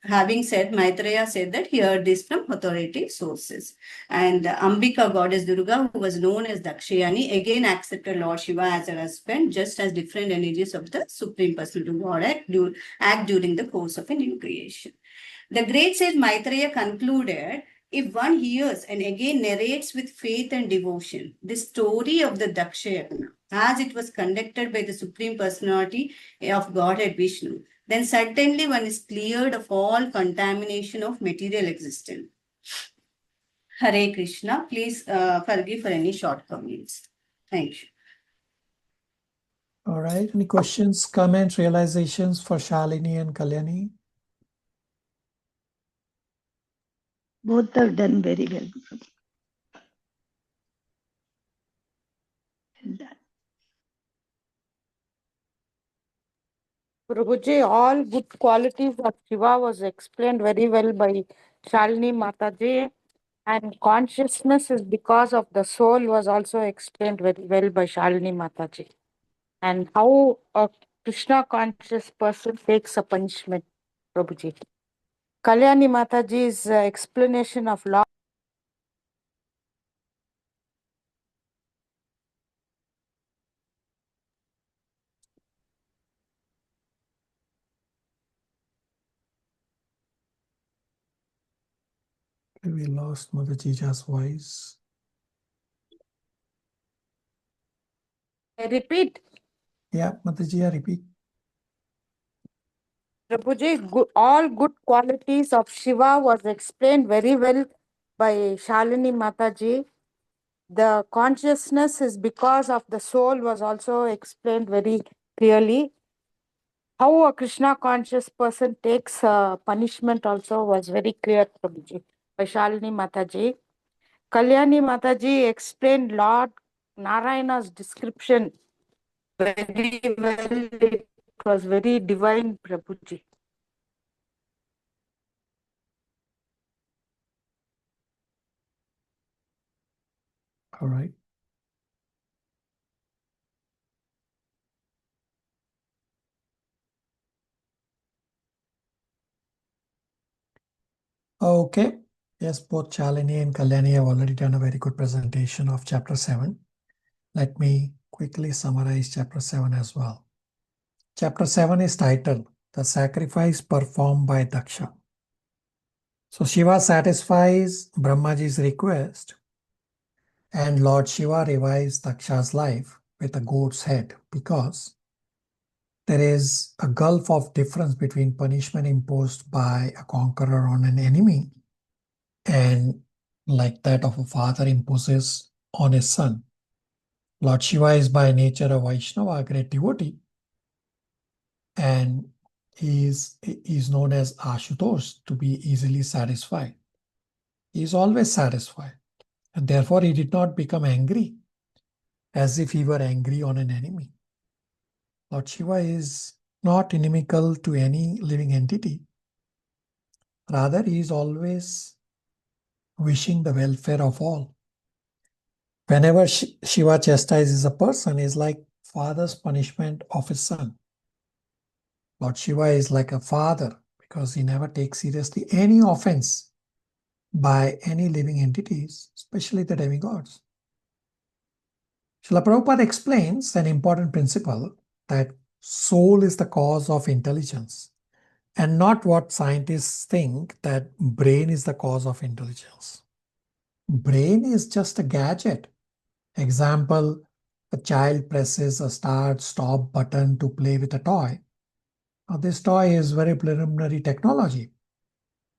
Having said, Maitreya said that he heard this from authoritative sources. And Ambika, goddess Durga, who was known as Dakshayani, again accepted Lord Shiva as her husband, just as different energies of the Supreme Personality of God act during the course of a new creation. The great sage Maitreya concluded If one hears and again narrates with faith and devotion the story of the Daksha Yagna, as it was conducted by the Supreme Personality of Godhead Vishnu, then certainly one is cleared of all contamination of material existence. Hare Krishna. Please forgive for any shortcomings. Thank you. All right. Any questions, comments, realizations for Shalini and Kalyani? Both have done very well. Well done. Prabhuji, all good qualities of Shiva was explained very well by Shalini Mataji, and consciousness is because of the soul was also explained very well by Shalini Mataji. And how a Krishna conscious person takes a punishment, Prabhuji. Kalyani Mataji's explanation of law. We lost Mother Jija's voice. I repeat, Yeah, Mother Jija, repeat. Prabhuji, all good qualities of Shiva was explained very well by Shalini Mataji. The consciousness is because of the soul was also explained very clearly. How a Krishna conscious person takes punishment also was very clear, Prabhuji, by Shalini Mataji. Kalyani Mataji explained Lord Narayana's description very well. It was very divine, Prabhuji. All right. Okay. Yes, both Shalini and Kalyani have already done a very good presentation of chapter 7. Let me quickly summarize chapter 7 as well. Chapter 7 is titled The Sacrifice Performed by Daksha. So Shiva satisfies Brahmaji's request, and Lord Shiva revives Daksha's life with a goat's head because there is a gulf of difference between punishment imposed by a conqueror on an enemy and like that of a father imposes on his son. Lord Shiva is by nature a Vaishnava, a great devotee, and he is known as Ashutosh, to be easily satisfied. He is always satisfied, and therefore he did not become angry as if he were angry on an enemy. Lord Shiva is not inimical to any living entity. Rather, he is always wishing the welfare of all. Whenever Shiva chastises a person, is like father's punishment of his son. Lord Shiva is like a father because he never takes seriously any offense by any living entities, especially the demigods. Srila Prabhupada explains an important principle that soul is the cause of intelligence and not what scientists think that brain is the cause of intelligence. Brain is just a gadget. Example, a child presses a start-stop button to play with a toy. Now, this toy is very preliminary technology.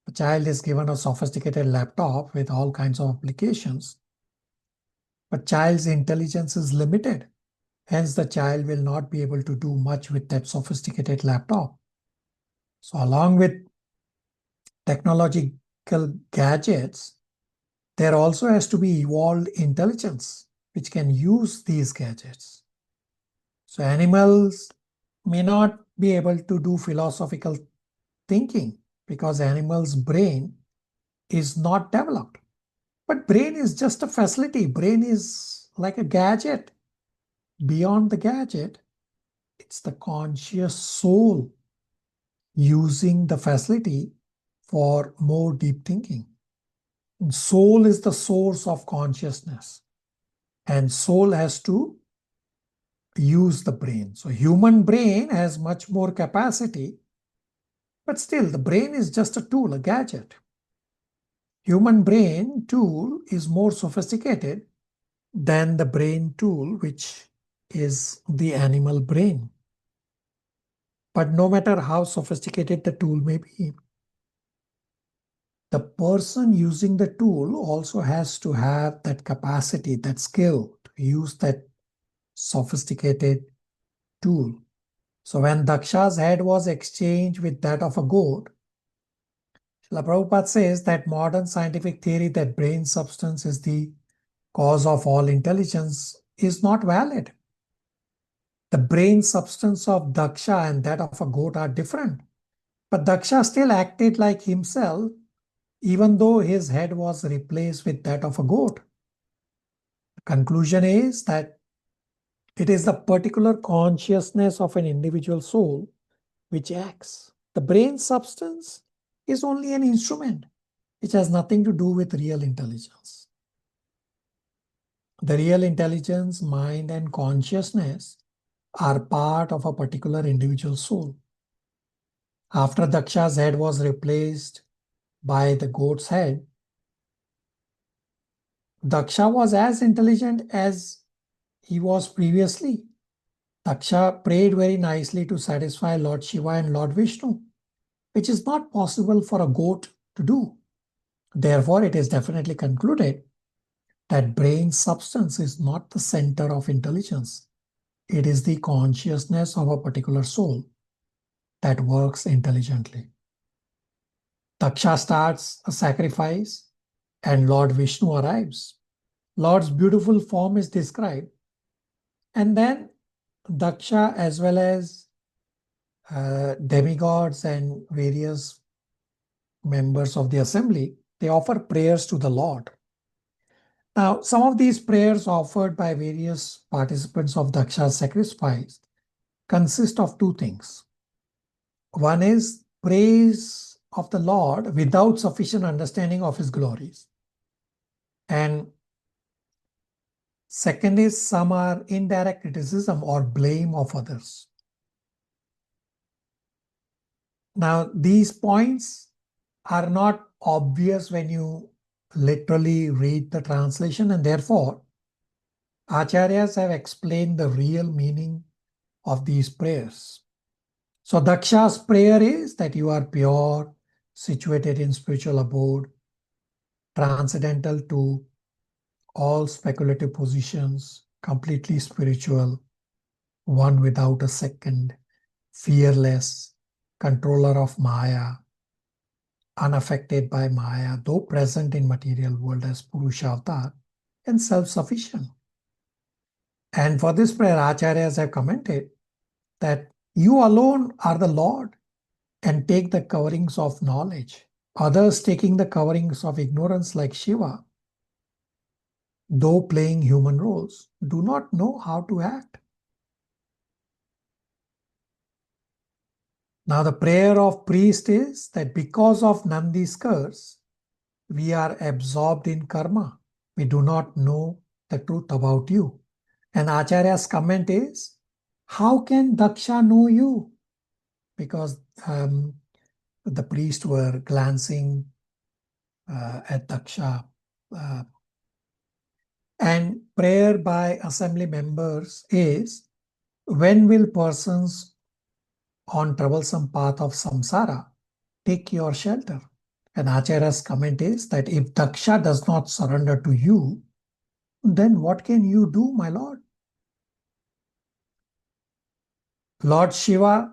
The child is given a sophisticated laptop with all kinds of applications. But child's intelligence is limited. Hence, the child will not be able to do much with that sophisticated laptop. So along with technological gadgets, there also has to be evolved intelligence which can use these gadgets. So animals may not be able to do philosophical thinking because animals' brain is not developed. But brain is just a facility. Brain is like a gadget. Beyond the gadget, it's the conscious soul using the facility for more deep thinking. And soul is the source of consciousness. And soul has to use the brain. So human brain has much more capacity, but still the brain is just a tool, a gadget. Human brain tool is more sophisticated than the brain tool, which is the animal brain. But no matter how sophisticated the tool may be, the person using the tool also has to have that capacity, that skill to use that sophisticated tool. So when Daksha's head was exchanged with that of a goat, Srila Prabhupada says that modern scientific theory that brain substance is the cause of all intelligence is not valid. The brain substance of Daksha and that of a goat are different. But Daksha still acted like himself, even though his head was replaced with that of a goat. The conclusion is that it is the particular consciousness of an individual soul which acts. The brain substance is only an instrument which has nothing to do with real intelligence. The real intelligence, mind, and consciousness are part of a particular individual soul. After Daksha's head was replaced by the goat's head, Daksha was as intelligent as he was previously. Daksha prayed very nicely to satisfy Lord Shiva and Lord Vishnu, which is not possible for a goat to do. Therefore, it is definitely concluded that brain substance is not the center of intelligence. It is the consciousness of a particular soul that works intelligently. Daksha starts a sacrifice and Lord Vishnu arrives. Lord's beautiful form is described. And then Daksha, as well as demigods and various members of the assembly, they offer prayers to the Lord. Now, some of these prayers offered by various participants of Daksha's sacrifice consist of two things. One is praise of the Lord without sufficient understanding of his glories. And second is some are indirect criticism or blame of others. Now, these points are not obvious when you literally read the translation, and therefore Acharyas have explained the real meaning of these prayers. So Daksha's prayer is that you are pure, situated in spiritual abode, transcendental to all speculative positions, completely spiritual, one without a second, fearless, controller of Maya, unaffected by Maya, though present in material world as Purusha Avatar, and self-sufficient. And for this prayer, Acharyas have commented that you alone are the Lord and take the coverings of knowledge. Others taking the coverings of ignorance like Shiva, though playing human roles, do not know how to act. Now the prayer of priest is that because of Nandi's curse, we are absorbed in karma. We do not know the truth about you. And Acharya's comment is, how can Daksha know you? Because the priests were glancing at Daksha. And prayer by assembly members is, when will persons on troublesome path of samsara take your shelter? And Acharya's comment is that if Daksha does not surrender to you, then what can you do, my Lord? Lord Shiva,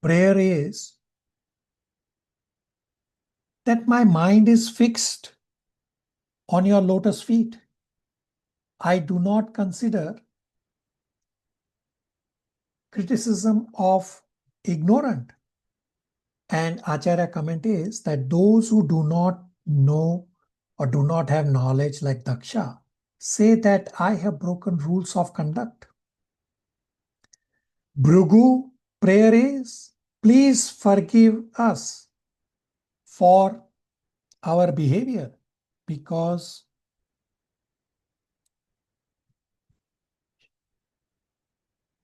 prayer is that my mind is fixed on your lotus feet. I do not consider criticism of ignorant. And Acharya comment is that those who do not know or do not have knowledge like Daksha say that I have broken rules of conduct. Bhrigu prayer is, please forgive us for our behavior, because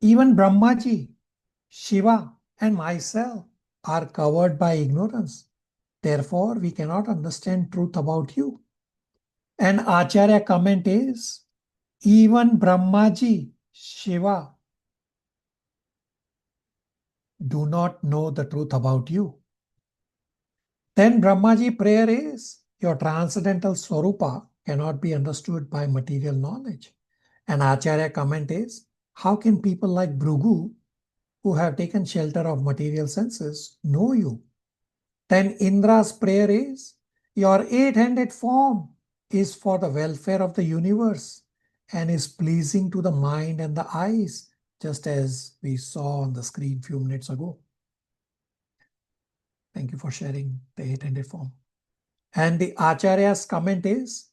even Brahmaji, Shiva, and myself are covered by ignorance. Therefore, we cannot understand truth about you. And Acharya comment is, even Brahmaji, Shiva, do not know the truth about you. Then Brahmaji prayer is, your transcendental Swarupa cannot be understood by material knowledge. And Acharya comment is, how can people like Bhrigu, who have taken shelter of material senses, know you? Then Indra's prayer is, your eight-handed form is for the welfare of the universe and is pleasing to the mind and the eyes, just as we saw on the screen a few minutes ago. Thank you for sharing the eight-handed form. And the Acharya's comment is,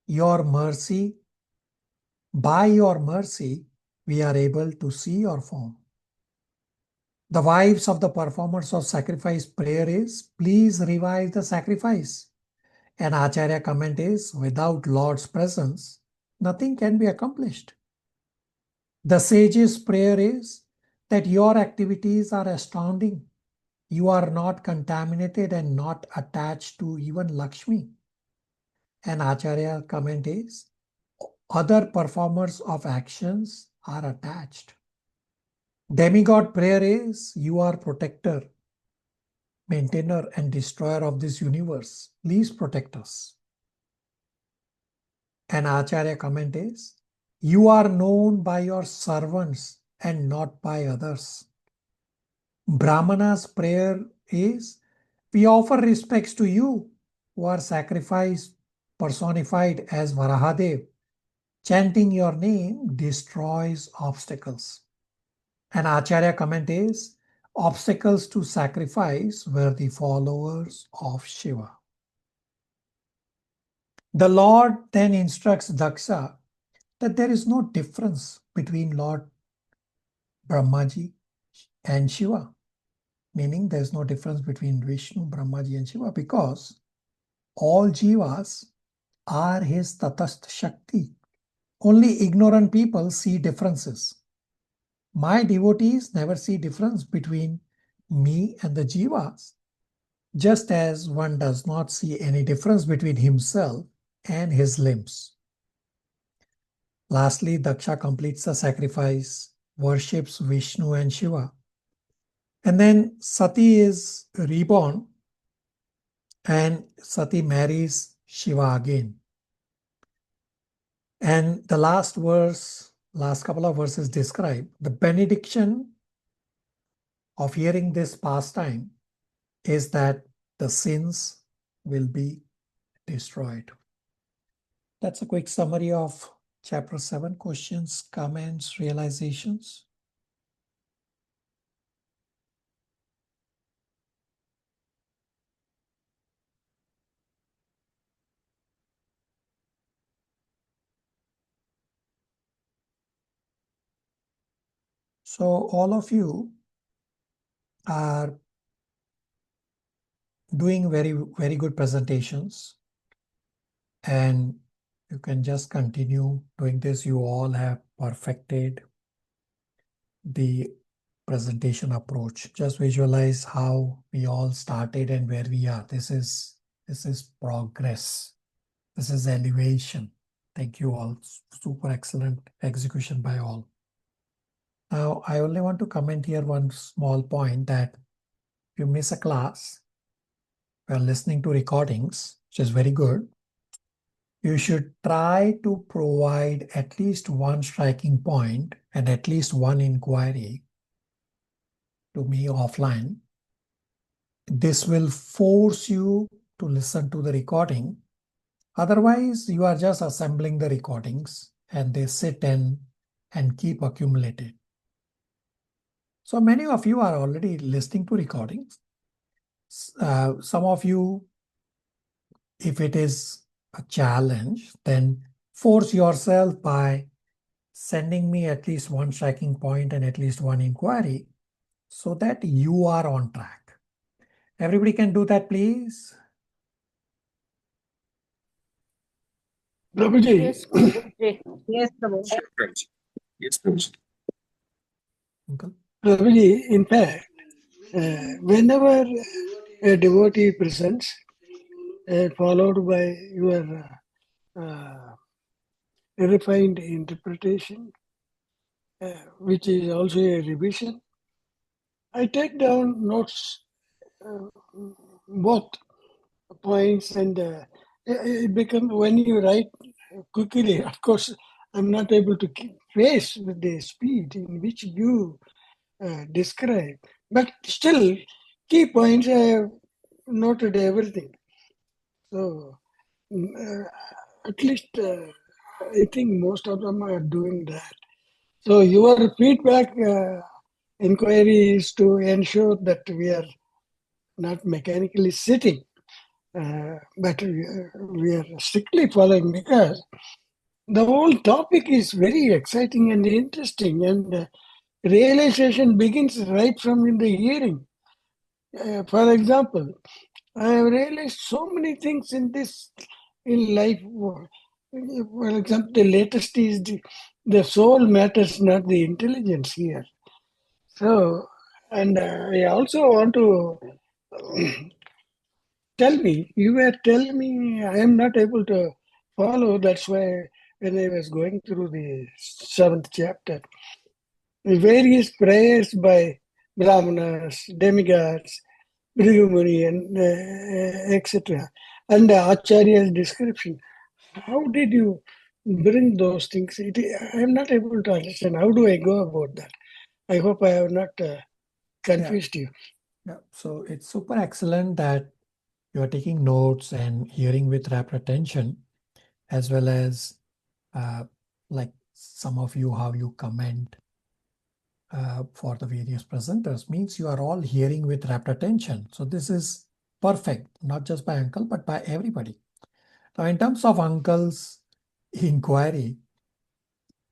your mercy, by your mercy, we are able to see your form. The wives of the performers of sacrifice prayer is, please revive the sacrifice. And Acharya comment is, without Lord's presence, nothing can be accomplished. The sage's prayer is that your activities are astounding. You are not contaminated and not attached to even Lakshmi. And Acharya comment is, other performers of actions are attached. Demigod prayer is, you are protector, maintainer and destroyer of this universe. Please protect us. And Acharya comment is, you are known by your servants and not by others. Brahmana's prayer is, we offer respects to you who are sacrificed, personified as Varahadev. Chanting your name destroys obstacles. And Acharya comment is, obstacles to sacrifice were the followers of Shiva. The Lord then instructs Daksha that there is no difference between Lord Brahmaji and Shiva, meaning there is no difference between Vishnu, Brahmaji and Shiva, because all jivas are his tatastha Shakti. Only ignorant people see differences. My devotees never see difference between me and the jivas, just as one does not see any difference between himself and his limbs. Lastly, Daksha completes the sacrifice, worships Vishnu and Shiva. And then Sati is reborn and Sati marries Shiva again. And the last couple of verses describe the benediction of hearing this pastime is that the sins will be destroyed. That's a quick summary of chapter 7. Questions, comments, realizations? So all of you are doing very, very good presentations, and you can just continue doing this. You all have perfected the presentation approach. Just visualize how we all started and where we are. This is progress. This is elevation. Thank you all. Super excellent execution by all. Now, I only want to comment here one small point, that if you miss a class, you are listening to recordings, which is very good. You should try to provide at least one striking point and at least one inquiry to me offline. This will force you to listen to the recording. Otherwise, you are just assembling the recordings and they sit and keep accumulating. So many of you are already listening to recordings. Some of you, if it is a challenge, then force yourself by sending me at least one striking point and at least one inquiry so that you are on track. Everybody can do that, please. Prabhuji, Yes, Guruji. Yes, Prabhu. Yes, Prabhuji. Uncle? Prabhuji, in fact, whenever a devotee presents, followed by your refined interpretation, which is also a revision. I take down notes, both points, and it becomes, when you write quickly, of course, I'm not able to keep pace with the speed in which you describe, but still, key points, I have noted everything. So, at least I think most of them are doing that. So, your feedback inquiry is to ensure that we are not mechanically sitting, but we are strictly following, because the whole topic is very exciting and interesting, and realization begins right from in the hearing. For example, I have realized so many things in life. For example, the latest is the soul matters, not the intelligence here. So, and I also want to tell me, you were telling me I am not able to follow. That's why when I was going through the 7th chapter, the various prayers by Brahmanas, demigods, Brigumuni, and etc., and Acharya's description. How did you bring those things? I am not able to understand. How do I go about that? I hope I have not confused you. Yeah. So it's super excellent that you are taking notes and hearing with rapt attention, as well as like some of you, how you comment for the various presenters, means you are all hearing with rapt attention. So this is perfect, not just by Uncle, but by everybody. Now, in terms of Uncle's inquiry,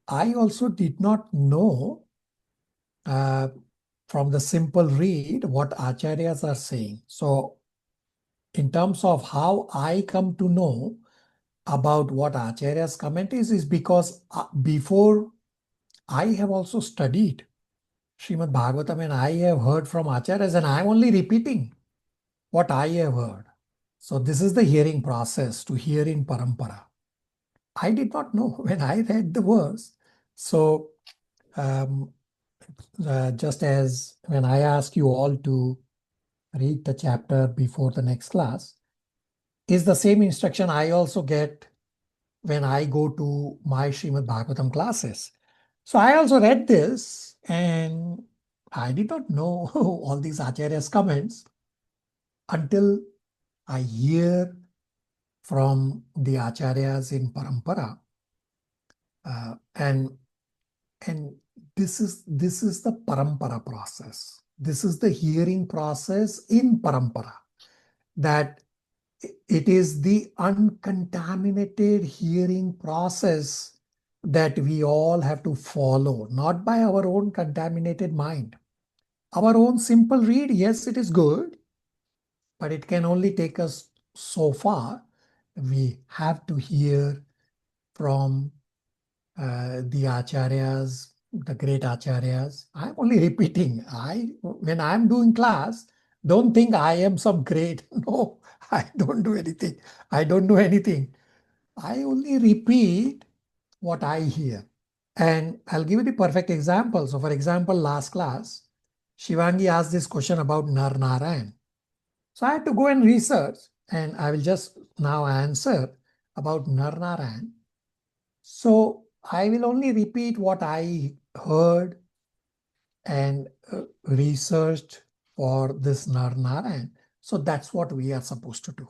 I also did not know from the simple read what acharyas are saying. So in terms of how I come to know about what acharyas comment is because before I have also studied Srimad Bhagavatam, and I have heard from acharyas, and I'm only repeating what I have heard. So this is the hearing process, to hear in parampara. I did not know when I read the verse. So just as when I ask you all to read the chapter before the next class, is the same instruction I also get when I go to my Srimad Bhagavatam classes. So I also read this, and I did not know all these acharyas' comments until I hear from the acharyas in parampara, and this is the parampara process. This is the hearing process in parampara, that it is the uncontaminated hearing process that we all have to follow, not by our own contaminated mind. Our own simple read, yes, it is good, but it can only take us so far. We have to hear from the acharyas, the great acharyas. I'm only repeating. When I'm doing class, don't think I am some great. No, I don't do anything. I don't do anything. I only repeat what I hear. And I'll give you the perfect example. So for example, last class, Shivangi asked this question about Nar Narayan. So I had to go and research, and I will just now answer about Nar Narayan. So I will only repeat what I heard and researched for this Nar Narayan. So that's what we are supposed to do.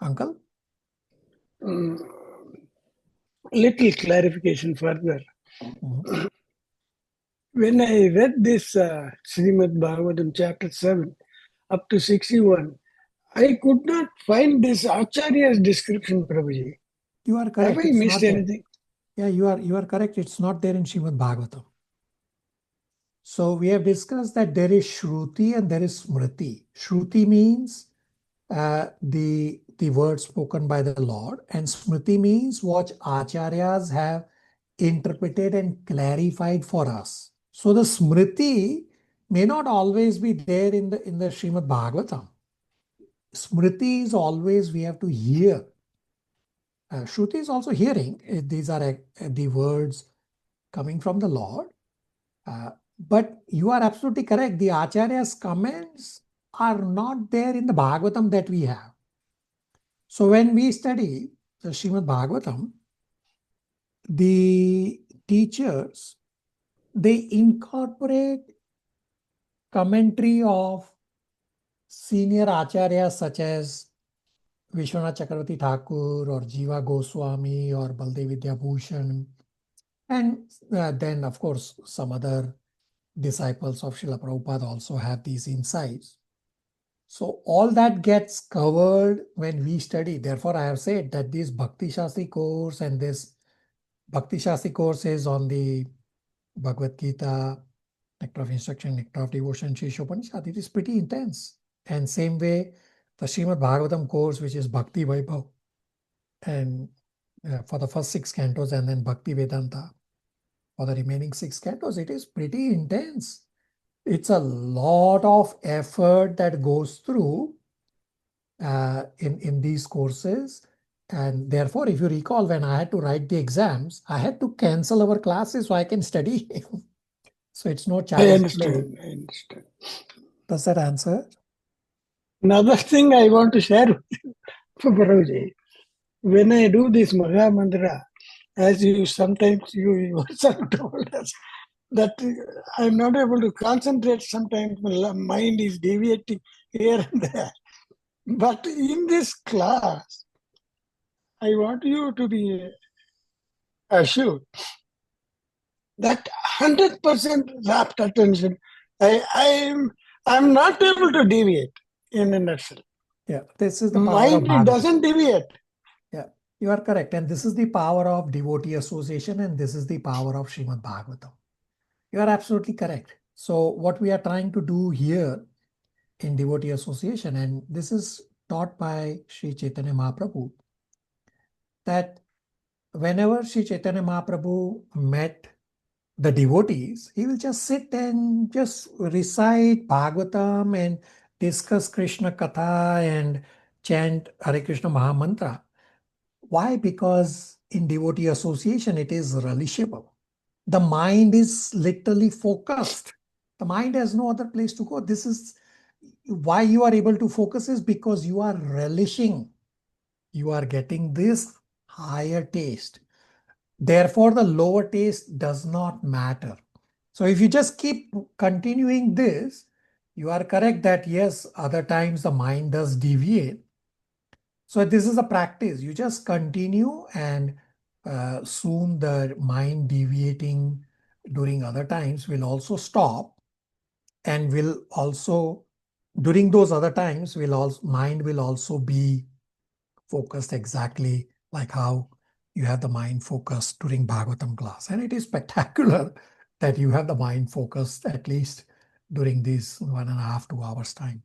Uncle? Little clarification further. When I read this Srimad Bhagavatam chapter 7 up to 61, I could not find this Acharya's description, Prabhuji. You are correct. Have I missed anything? Yeah, you are correct. It's not there in Srimad Bhagavatam. So we have discussed that there is Shruti and there is Smriti. Shruti means the words spoken by the Lord, and Smriti means what acharyas have interpreted and clarified for us. So the Smriti may not always be there in the Srimad Bhagavatam. Smriti is always we have to hear. Shruti is also hearing. These are the words coming from the Lord. But you are absolutely correct. The Acharya's comments are not there in the Bhagavatam that we have. So when we study the Srimad Bhagavatam, the teachers, they incorporate commentary of senior acharyas such as Vishwanath Chakravarti Thakur or Jiva Goswami or Baldev Vidyabhushan, and then of course some other disciples of Srila Prabhupada also have these insights. So all that gets covered when we study. Therefore, I have said that this Bhakti Shastri course and this Bhakti Shastri course is on the Bhagavad Gita, Nectar of Instruction, Nectar of Devotion, Shishopanishad. It is pretty intense. And same way, the Srimad Bhagavatam course, which is Bhakti Vaibhav, and for the first 6 cantos, and then Bhakti Vedanta for the remaining 6 cantos, it is pretty intense. It's a lot of effort that goes through in these courses. And therefore, if you recall, when I had to write the exams, I had to cancel our classes so I can study. So it's no I child's play. understand. Does that answer? Another thing I want to share with you, Prabhuji, when I do this Maha Mantra, as you sometimes you yourself told us, that I'm not able to concentrate. Sometimes my mind is deviating here and there. But in this class, I want you to be assured that 100% rapt attention. I'm not able to deviate in a nutshell. Yeah, this is the power of Mind Bhagavatam. doesn't deviate. Yeah, you are correct. And this is the power of devotee association, and this is the power of Srimad Bhagavatam. You are absolutely correct. So what we are trying to do here in devotee association, and this is taught by Sri Chaitanya Mahaprabhu, that whenever Sri Chaitanya Mahaprabhu met the devotees, he will just sit and just recite Bhagavatam and discuss Krishna Katha and chant Hare Krishna Mahamantra. Why? Because in devotee association, it is relishable. The mind is literally focused. The mind has no other place to go. This is why you are able to focus, is because you are relishing. You are getting this higher taste. Therefore, the lower taste does not matter. So if you just keep continuing this, you are correct that yes, other times the mind does deviate. So this is a practice. You just continue, and soon the mind deviating during other times will also stop, and will also, during those other times, mind will also be focused exactly like how you have the mind focused during Bhagavatam class. And it is spectacular that you have the mind focused at least during these 1.5 to 2 hours time.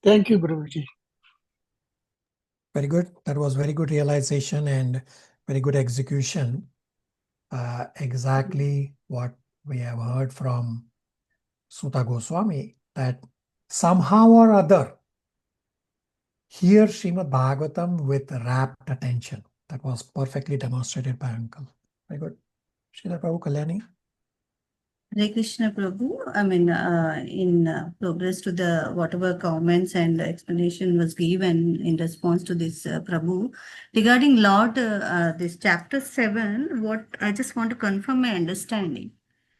Thank you, Prabhuji. Very good. That was very good realization and very good execution. Exactly what we have heard from Sutta Goswami, that somehow or other, hear Srimad Bhagavatam with rapt attention. That was perfectly demonstrated by Uncle. Very good. Srila Prabhu Kalyani. Hare Krishna Prabhu. I mean, in progress to the whatever comments and explanation was given in response to this Prabhu, regarding Lord, this chapter 7, what I just want to confirm my understanding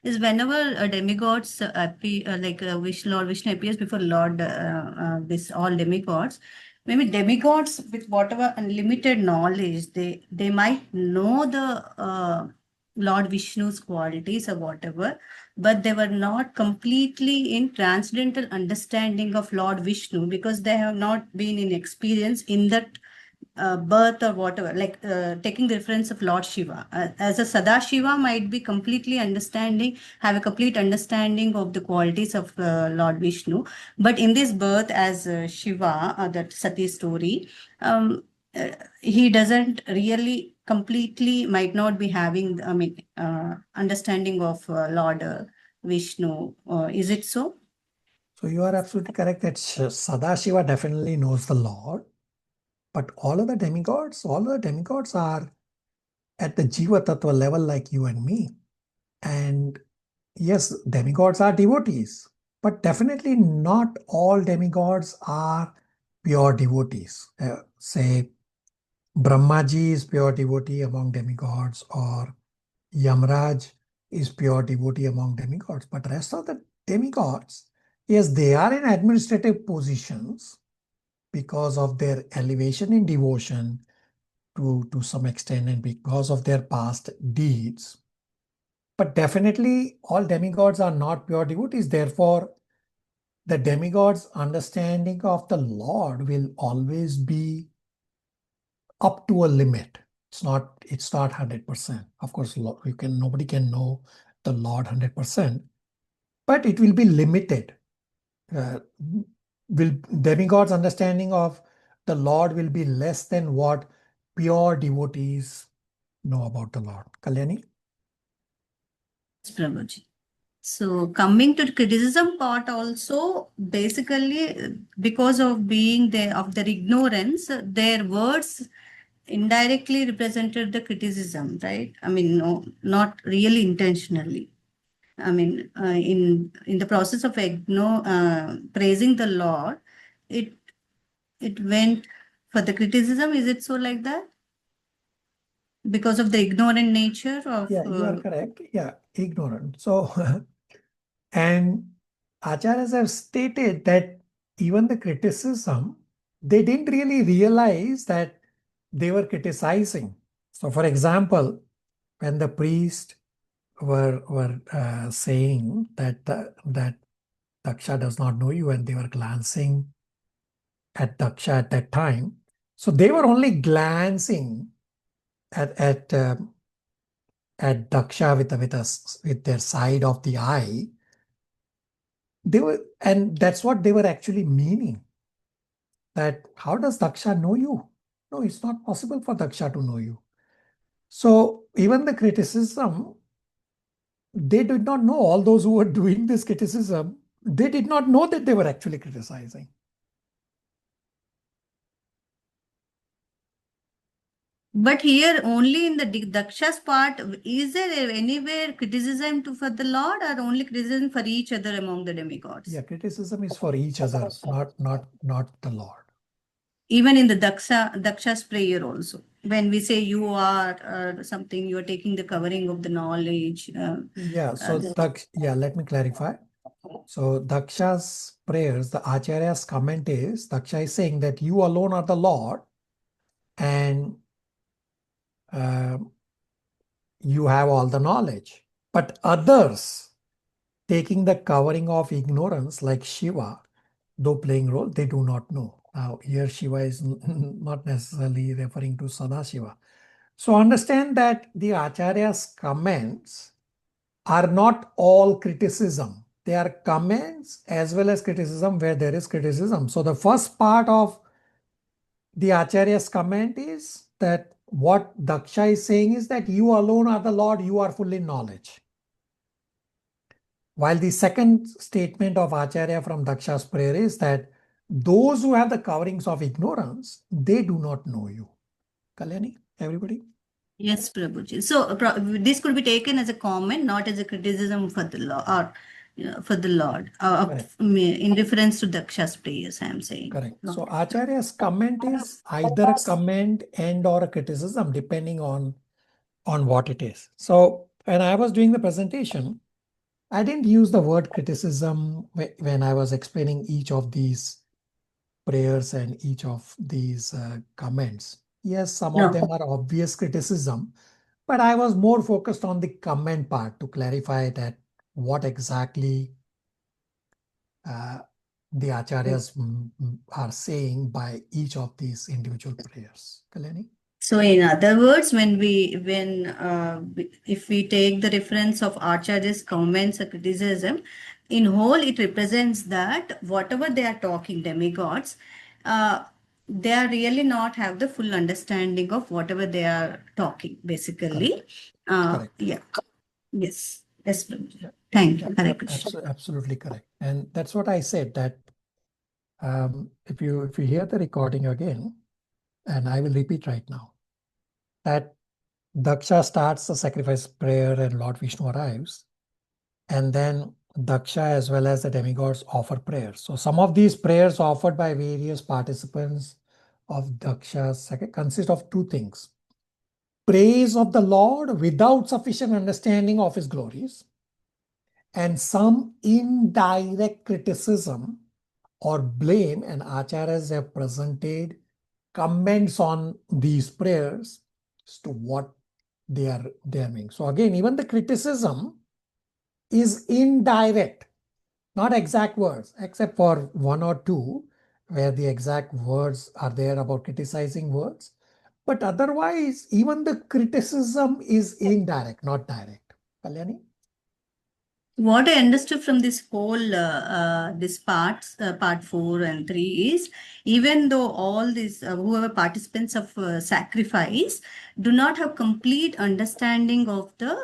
is whenever demigods appear, like Lord Vishnu appears before Lord, this all demigods, maybe demigods with whatever unlimited knowledge, they might know the Lord Vishnu's qualities or whatever, but they were not completely in transcendental understanding of Lord Vishnu because they have not been in experience in that birth or whatever, like taking the reference of Lord Shiva. As a Sadashiva might be completely understanding, have a complete understanding of the qualities of Lord Vishnu. But in this birth as Shiva, that Sati story, he doesn't really completely, might not be having, I mean, understanding of Lord Vishnu. Is it so? So you are absolutely correct that Sadashiva definitely knows the Lord, but all of the demigods are at the Jiva Tattva level like you and me. And yes, demigods are devotees, but definitely not all demigods are pure devotees. Say, Brahmaji is pure devotee among demigods, or Yamraj is pure devotee among demigods. But rest of the demigods, yes, they are in administrative positions because of their elevation in devotion to some extent and because of their past deeds. But definitely all demigods are not pure devotees. Therefore, the demigod's understanding of the Lord will always be up to a limit. It's not 100%. Of course, nobody can know the Lord 100%, but it will be limited. Demigod's understanding of the Lord will be less than what pure devotees know about the Lord. Kalyani? Yes, Prabhuji. So coming to the criticism part also, basically because of being of their ignorance, their words indirectly represented the criticism, right? I mean, no, not really intentionally. I mean, in the process of praising the Lord, it went for the criticism. Is it so like that? Because of the ignorant nature of... Yeah, you are correct. Yeah, ignorant. So, and Acharyas have stated that even the criticism, they didn't really realize that they were criticizing. So, for example, when the priest were saying that that Daksha does not know you, and they were glancing at Daksha at that time, so they were only glancing at Daksha with their side of the eye. And that's what they were actually meaning. That how does Daksha know you? No, it's not possible for Daksha to know you. So even the criticism, they did not know, all those who were doing this criticism, they did not know that they were actually criticizing. But here only in the Daksha's part, is there anywhere criticism for the Lord, or only criticism for each other among the demigods? Yeah, criticism is for each other, not the Lord. Even in the Daksha's prayer also, when we say you are something, you are taking the covering of the knowledge. Yeah, so let me clarify. So Daksha's prayers, the Acharya's comment is, Daksha is saying that you alone are the Lord, and you have all the knowledge. But others, taking the covering of ignorance like Shiva, though playing role, they do not know. Now here Shiva is not necessarily referring to Sadashiva. So understand that the Acharya's comments are not all criticism. They are comments as well as criticism where there is criticism. So the first part of the Acharya's comment is that what Daksha is saying is that you alone are the Lord, you are full in knowledge. While the second statement of Acharya from Daksha's prayer is that those who have the coverings of ignorance, they do not know you. Kalyani, everybody? Yes, Prabhuji. So this could be taken as a comment, not as a criticism for the Lord, or for the Lord, in reference to Daksha's prayers, I am saying. Correct. So Acharya's comment is either a comment and or a criticism, depending on what it is. So when I was doing the presentation, I didn't use the word criticism when I was explaining each of these prayers and each of these comments. Yes, some of them are obvious criticism, but I was more focused on the comment part to clarify that what exactly the Acharyas are saying by each of these individual prayers. Kalyani? So in other words, if we take the reference of Acharya's comments or criticism, in whole it represents that whatever they are talking, demigods, they are really not have the full understanding of whatever they are talking, basically. Correct. Yeah. Yes. Yes, Prabhuji. Thank you. Hare Krishna. Absolutely correct. And that's what I said, that if you hear the recording again, and I will repeat right now, that Daksha starts the sacrifice prayer and Lord Vishnu arrives, and then Daksha as well as the demigods offer prayers. So some of these prayers offered by various participants of Daksha consist of two things: praise of the Lord without sufficient understanding of his glories, and some indirect criticism or blame, and acharyas have presented comments on these prayers as to what they are meaning. So again, even the criticism is indirect, not exact words, except for one or two where the exact words are there about criticizing words. But otherwise, even the criticism is indirect, not direct. Kalyani? What I understood from this whole this parts part 4 and 3 is, even though all these whoever participants of sacrifice do not have complete understanding of the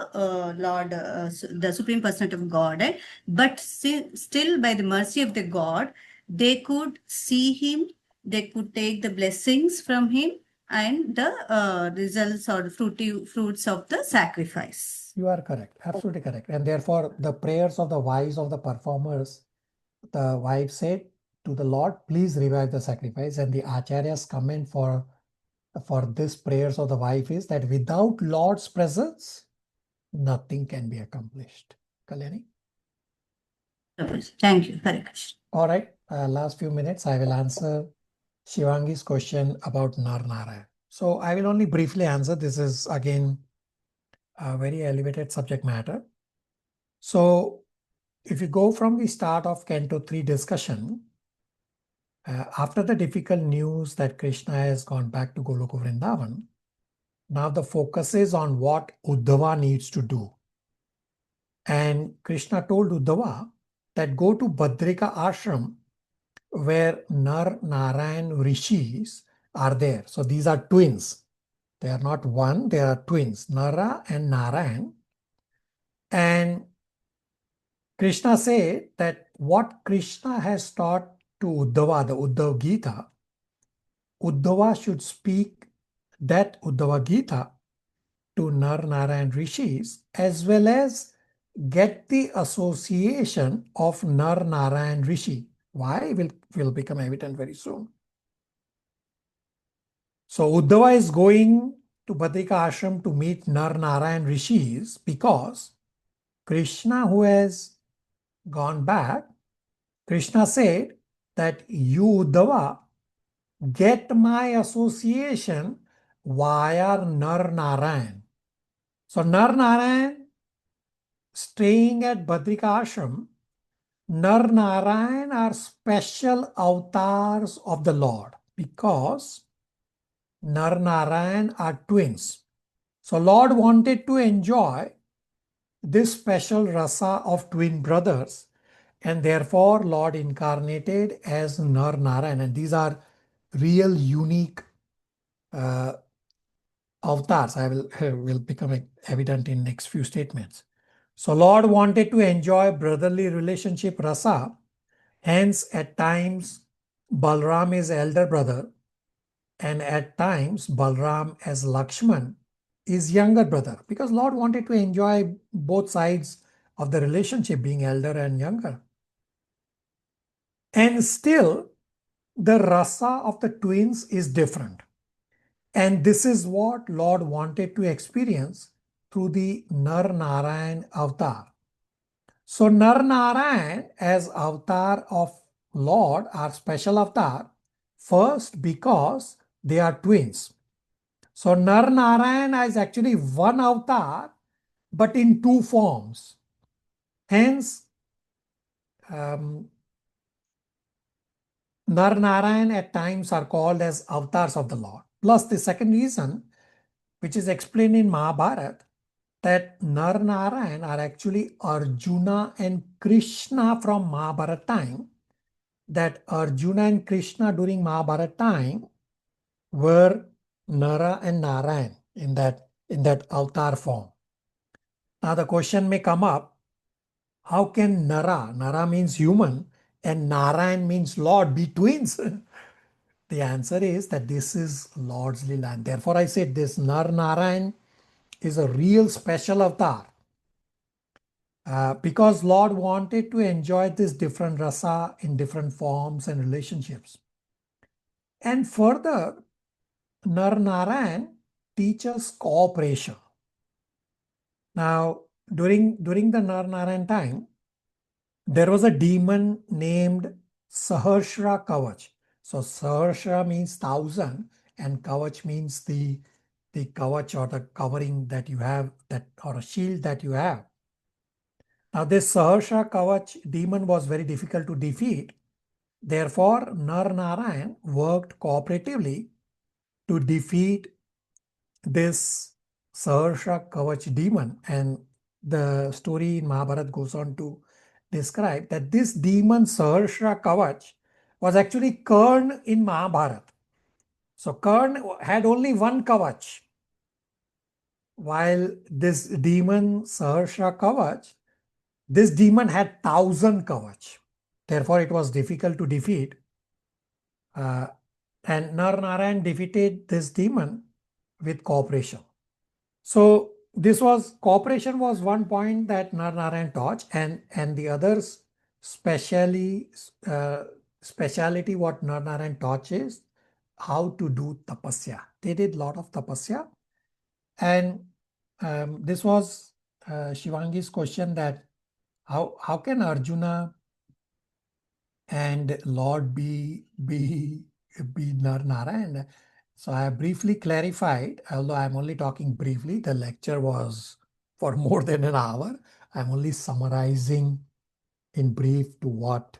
Lord, the Supreme Personality of Godhead, but still by the mercy of the God, they could see him, they could take the blessings from him, and the results or the fruits of the sacrifice. You are correct, absolutely correct. And therefore, the prayers of the wives of the performers, the wife said to the Lord, please revive the sacrifice. And the Acharya's comment for this prayers of the wife is that without Lord's presence, nothing can be accomplished. Kalyani? Thank you. Hare Krishna. All right, last few minutes, I will answer Shivangi's question about Nar Narayan. So I will only briefly answer. This is again a very elevated subject matter. So if you go from the start of Canto 3 discussion, after the difficult news that Krishna has gone back to Goloka Vrindavan, now the focus is on what Uddhava needs to do. And Krishna told Uddhava that go to Badrika Ashram where Nar Narayan Rishis are there. So these are twins. They are not one, they are twins, Nara and Narayan. And Krishna said that what Krishna has taught to Uddhava, the Uddhav Gita, Uddhava should speak that Uddhava Gita to Nar Narayan Rishis, as well as get the association of Nar Narayan Rishi. Why will become evident very soon. So Uddhava is going to Badrika Ashram to meet Nar Narayan Rishis because Krishna, who has gone back, Krishna said that you, Uddhava, get my association via Nar Narayan. So Nar Narayan staying at Badrika Ashram, Nar Narayan are special avatars of the Lord because Nar Narayan are twins. So Lord wanted to enjoy this special rasa of twin brothers, and therefore Lord incarnated as Nar Narayan, and these are real unique avatars. I will become evident in next few statements. So Lord wanted to enjoy brotherly relationship rasa, hence at times Balram is elder brother, and at times Balram as Lakshman is younger brother, because Lord wanted to enjoy both sides of the relationship, being elder and younger. And still, the rasa of the twins is different. And this is what Lord wanted to experience through the Nar Narayan avatar. So Nar Narayan as avatar of Lord are special avatar, first because they are twins. So Nar Narayan is actually one avatar, but in two forms. Hence, Nar Narayan at times are called as avatars of the Lord. Plus the second reason, which is explained in Mahabharata, that Nar Narayan are actually Arjuna and Krishna from Mahabharata time. That Arjuna and Krishna during Mahabharata time were Nara and Narayan in that avatar form. Now the question may come up, how can Nara means human, and Narayan means Lord, be twins? The answer is that this is Lord's Leela. And therefore I said this Nar Narayan is a real special avatar. Because Lord wanted to enjoy this different rasa in different forms and relationships. And further, Nar Narayan teaches cooperation. Now, during the Nar Narayan time, there was a demon named Sahasra Kavach. So Sahasra means 1,000 and Kavach means the kavach or the covering that you have, that or a shield that you have. Now this Sahasra Kavach demon was very difficult to defeat. Therefore, Nar Narayan worked cooperatively to defeat this Sahasra Kavach demon. And the story in Mahabharata goes on to describe that this demon Sahasra Kavach was actually Karna in Mahabharata. So Karna had only one Kavach, while this demon Sahasra Kavach, this demon had 1,000 Kavach. Therefore, it was difficult to defeat. And Nar Narayan defeated this demon with cooperation. So this was cooperation was one point that Nar Narayan taught, and the others speciality what Nar Narayan taught is how to do tapasya. They did a lot of tapasya, and this was Shivangi's question, that how can Arjuna and Lord be Nar Narayan? So I have briefly clarified, although I'm only talking briefly. The lecture was for more than an hour. I'm only summarizing in brief to what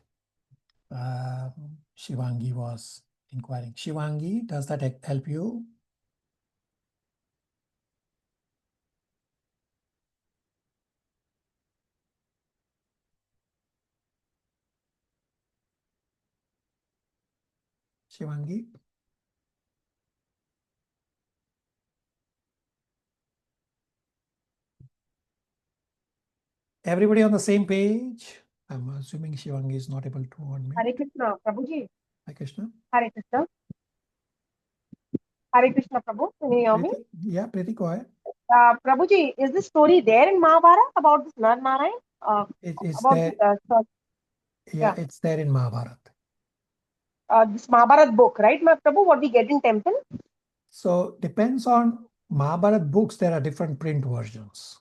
Shivangi was inquiring. Shivangi, does that help you? Shivangi? Everybody on the same page? I'm assuming Shivangi is not able to unmute. Hare Krishna, Prabhuji. Hare Krishna. Hare Krishna. Hare Krishna, Prabhu. Can you hear me? Yeah, Preeti, go ahead. Prabhuji, is this story there in Mahabharata about this Nar Narayan? It's about there. Yeah. It's there in Mahabharata. This Mahabharata book, right, Prabhu? What we get in temple? So depends on Mahabharata books. There are different print versions.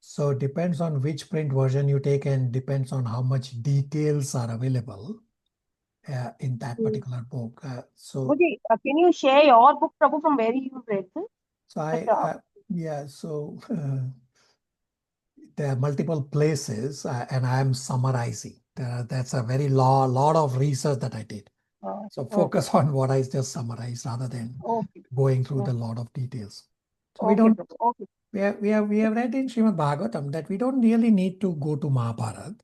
So depends on which print version you take, and depends on how much details are available in that particular book. So Prabhuji, can you share your book, Prabhu, from where you read this? So there are multiple places, and I am summarizing. That's a very lot of research that I did. So focus on what I just summarized rather than going through the lot of details. So we don't. We have read in Srimad Bhagavatam that we don't really need to go to Mahabharata,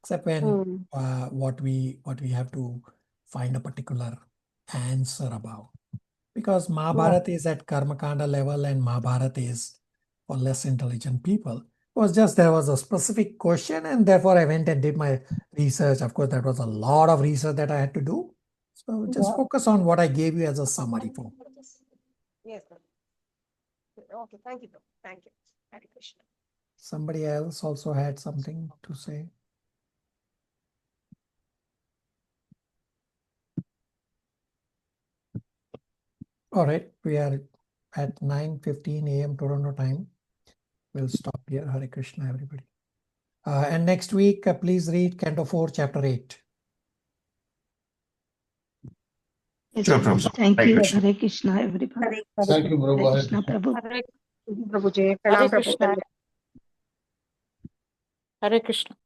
except when what we have to find a particular answer about. Because Mahabharata is at Karmakanda level and Mahabharata is for less intelligent people. It was just there was a specific question, and therefore I went and did my research. Of course, that was a lot of research that I had to do. So just focus on what I gave you as a summary form. Yes, sir. Okay, thank you, Prabhu. Thank you. Hare Krishna. Somebody else also had something to say. All right, we are at 9:15 a.m. Toronto time. We'll stop here. Hare Krishna, everybody. And next week, please read Canto 4, Chapter 8. Yes, Sure, Prabhuji. Prabhu. Thank Hare you. Krishna. Hare Krishna, everybody. Thank you, Prabhu. Hare Krishna, Prabhu. Hare Krishna, Prabhuji. Hare Pranam, Krishna. Prabhu. Hare Krishna.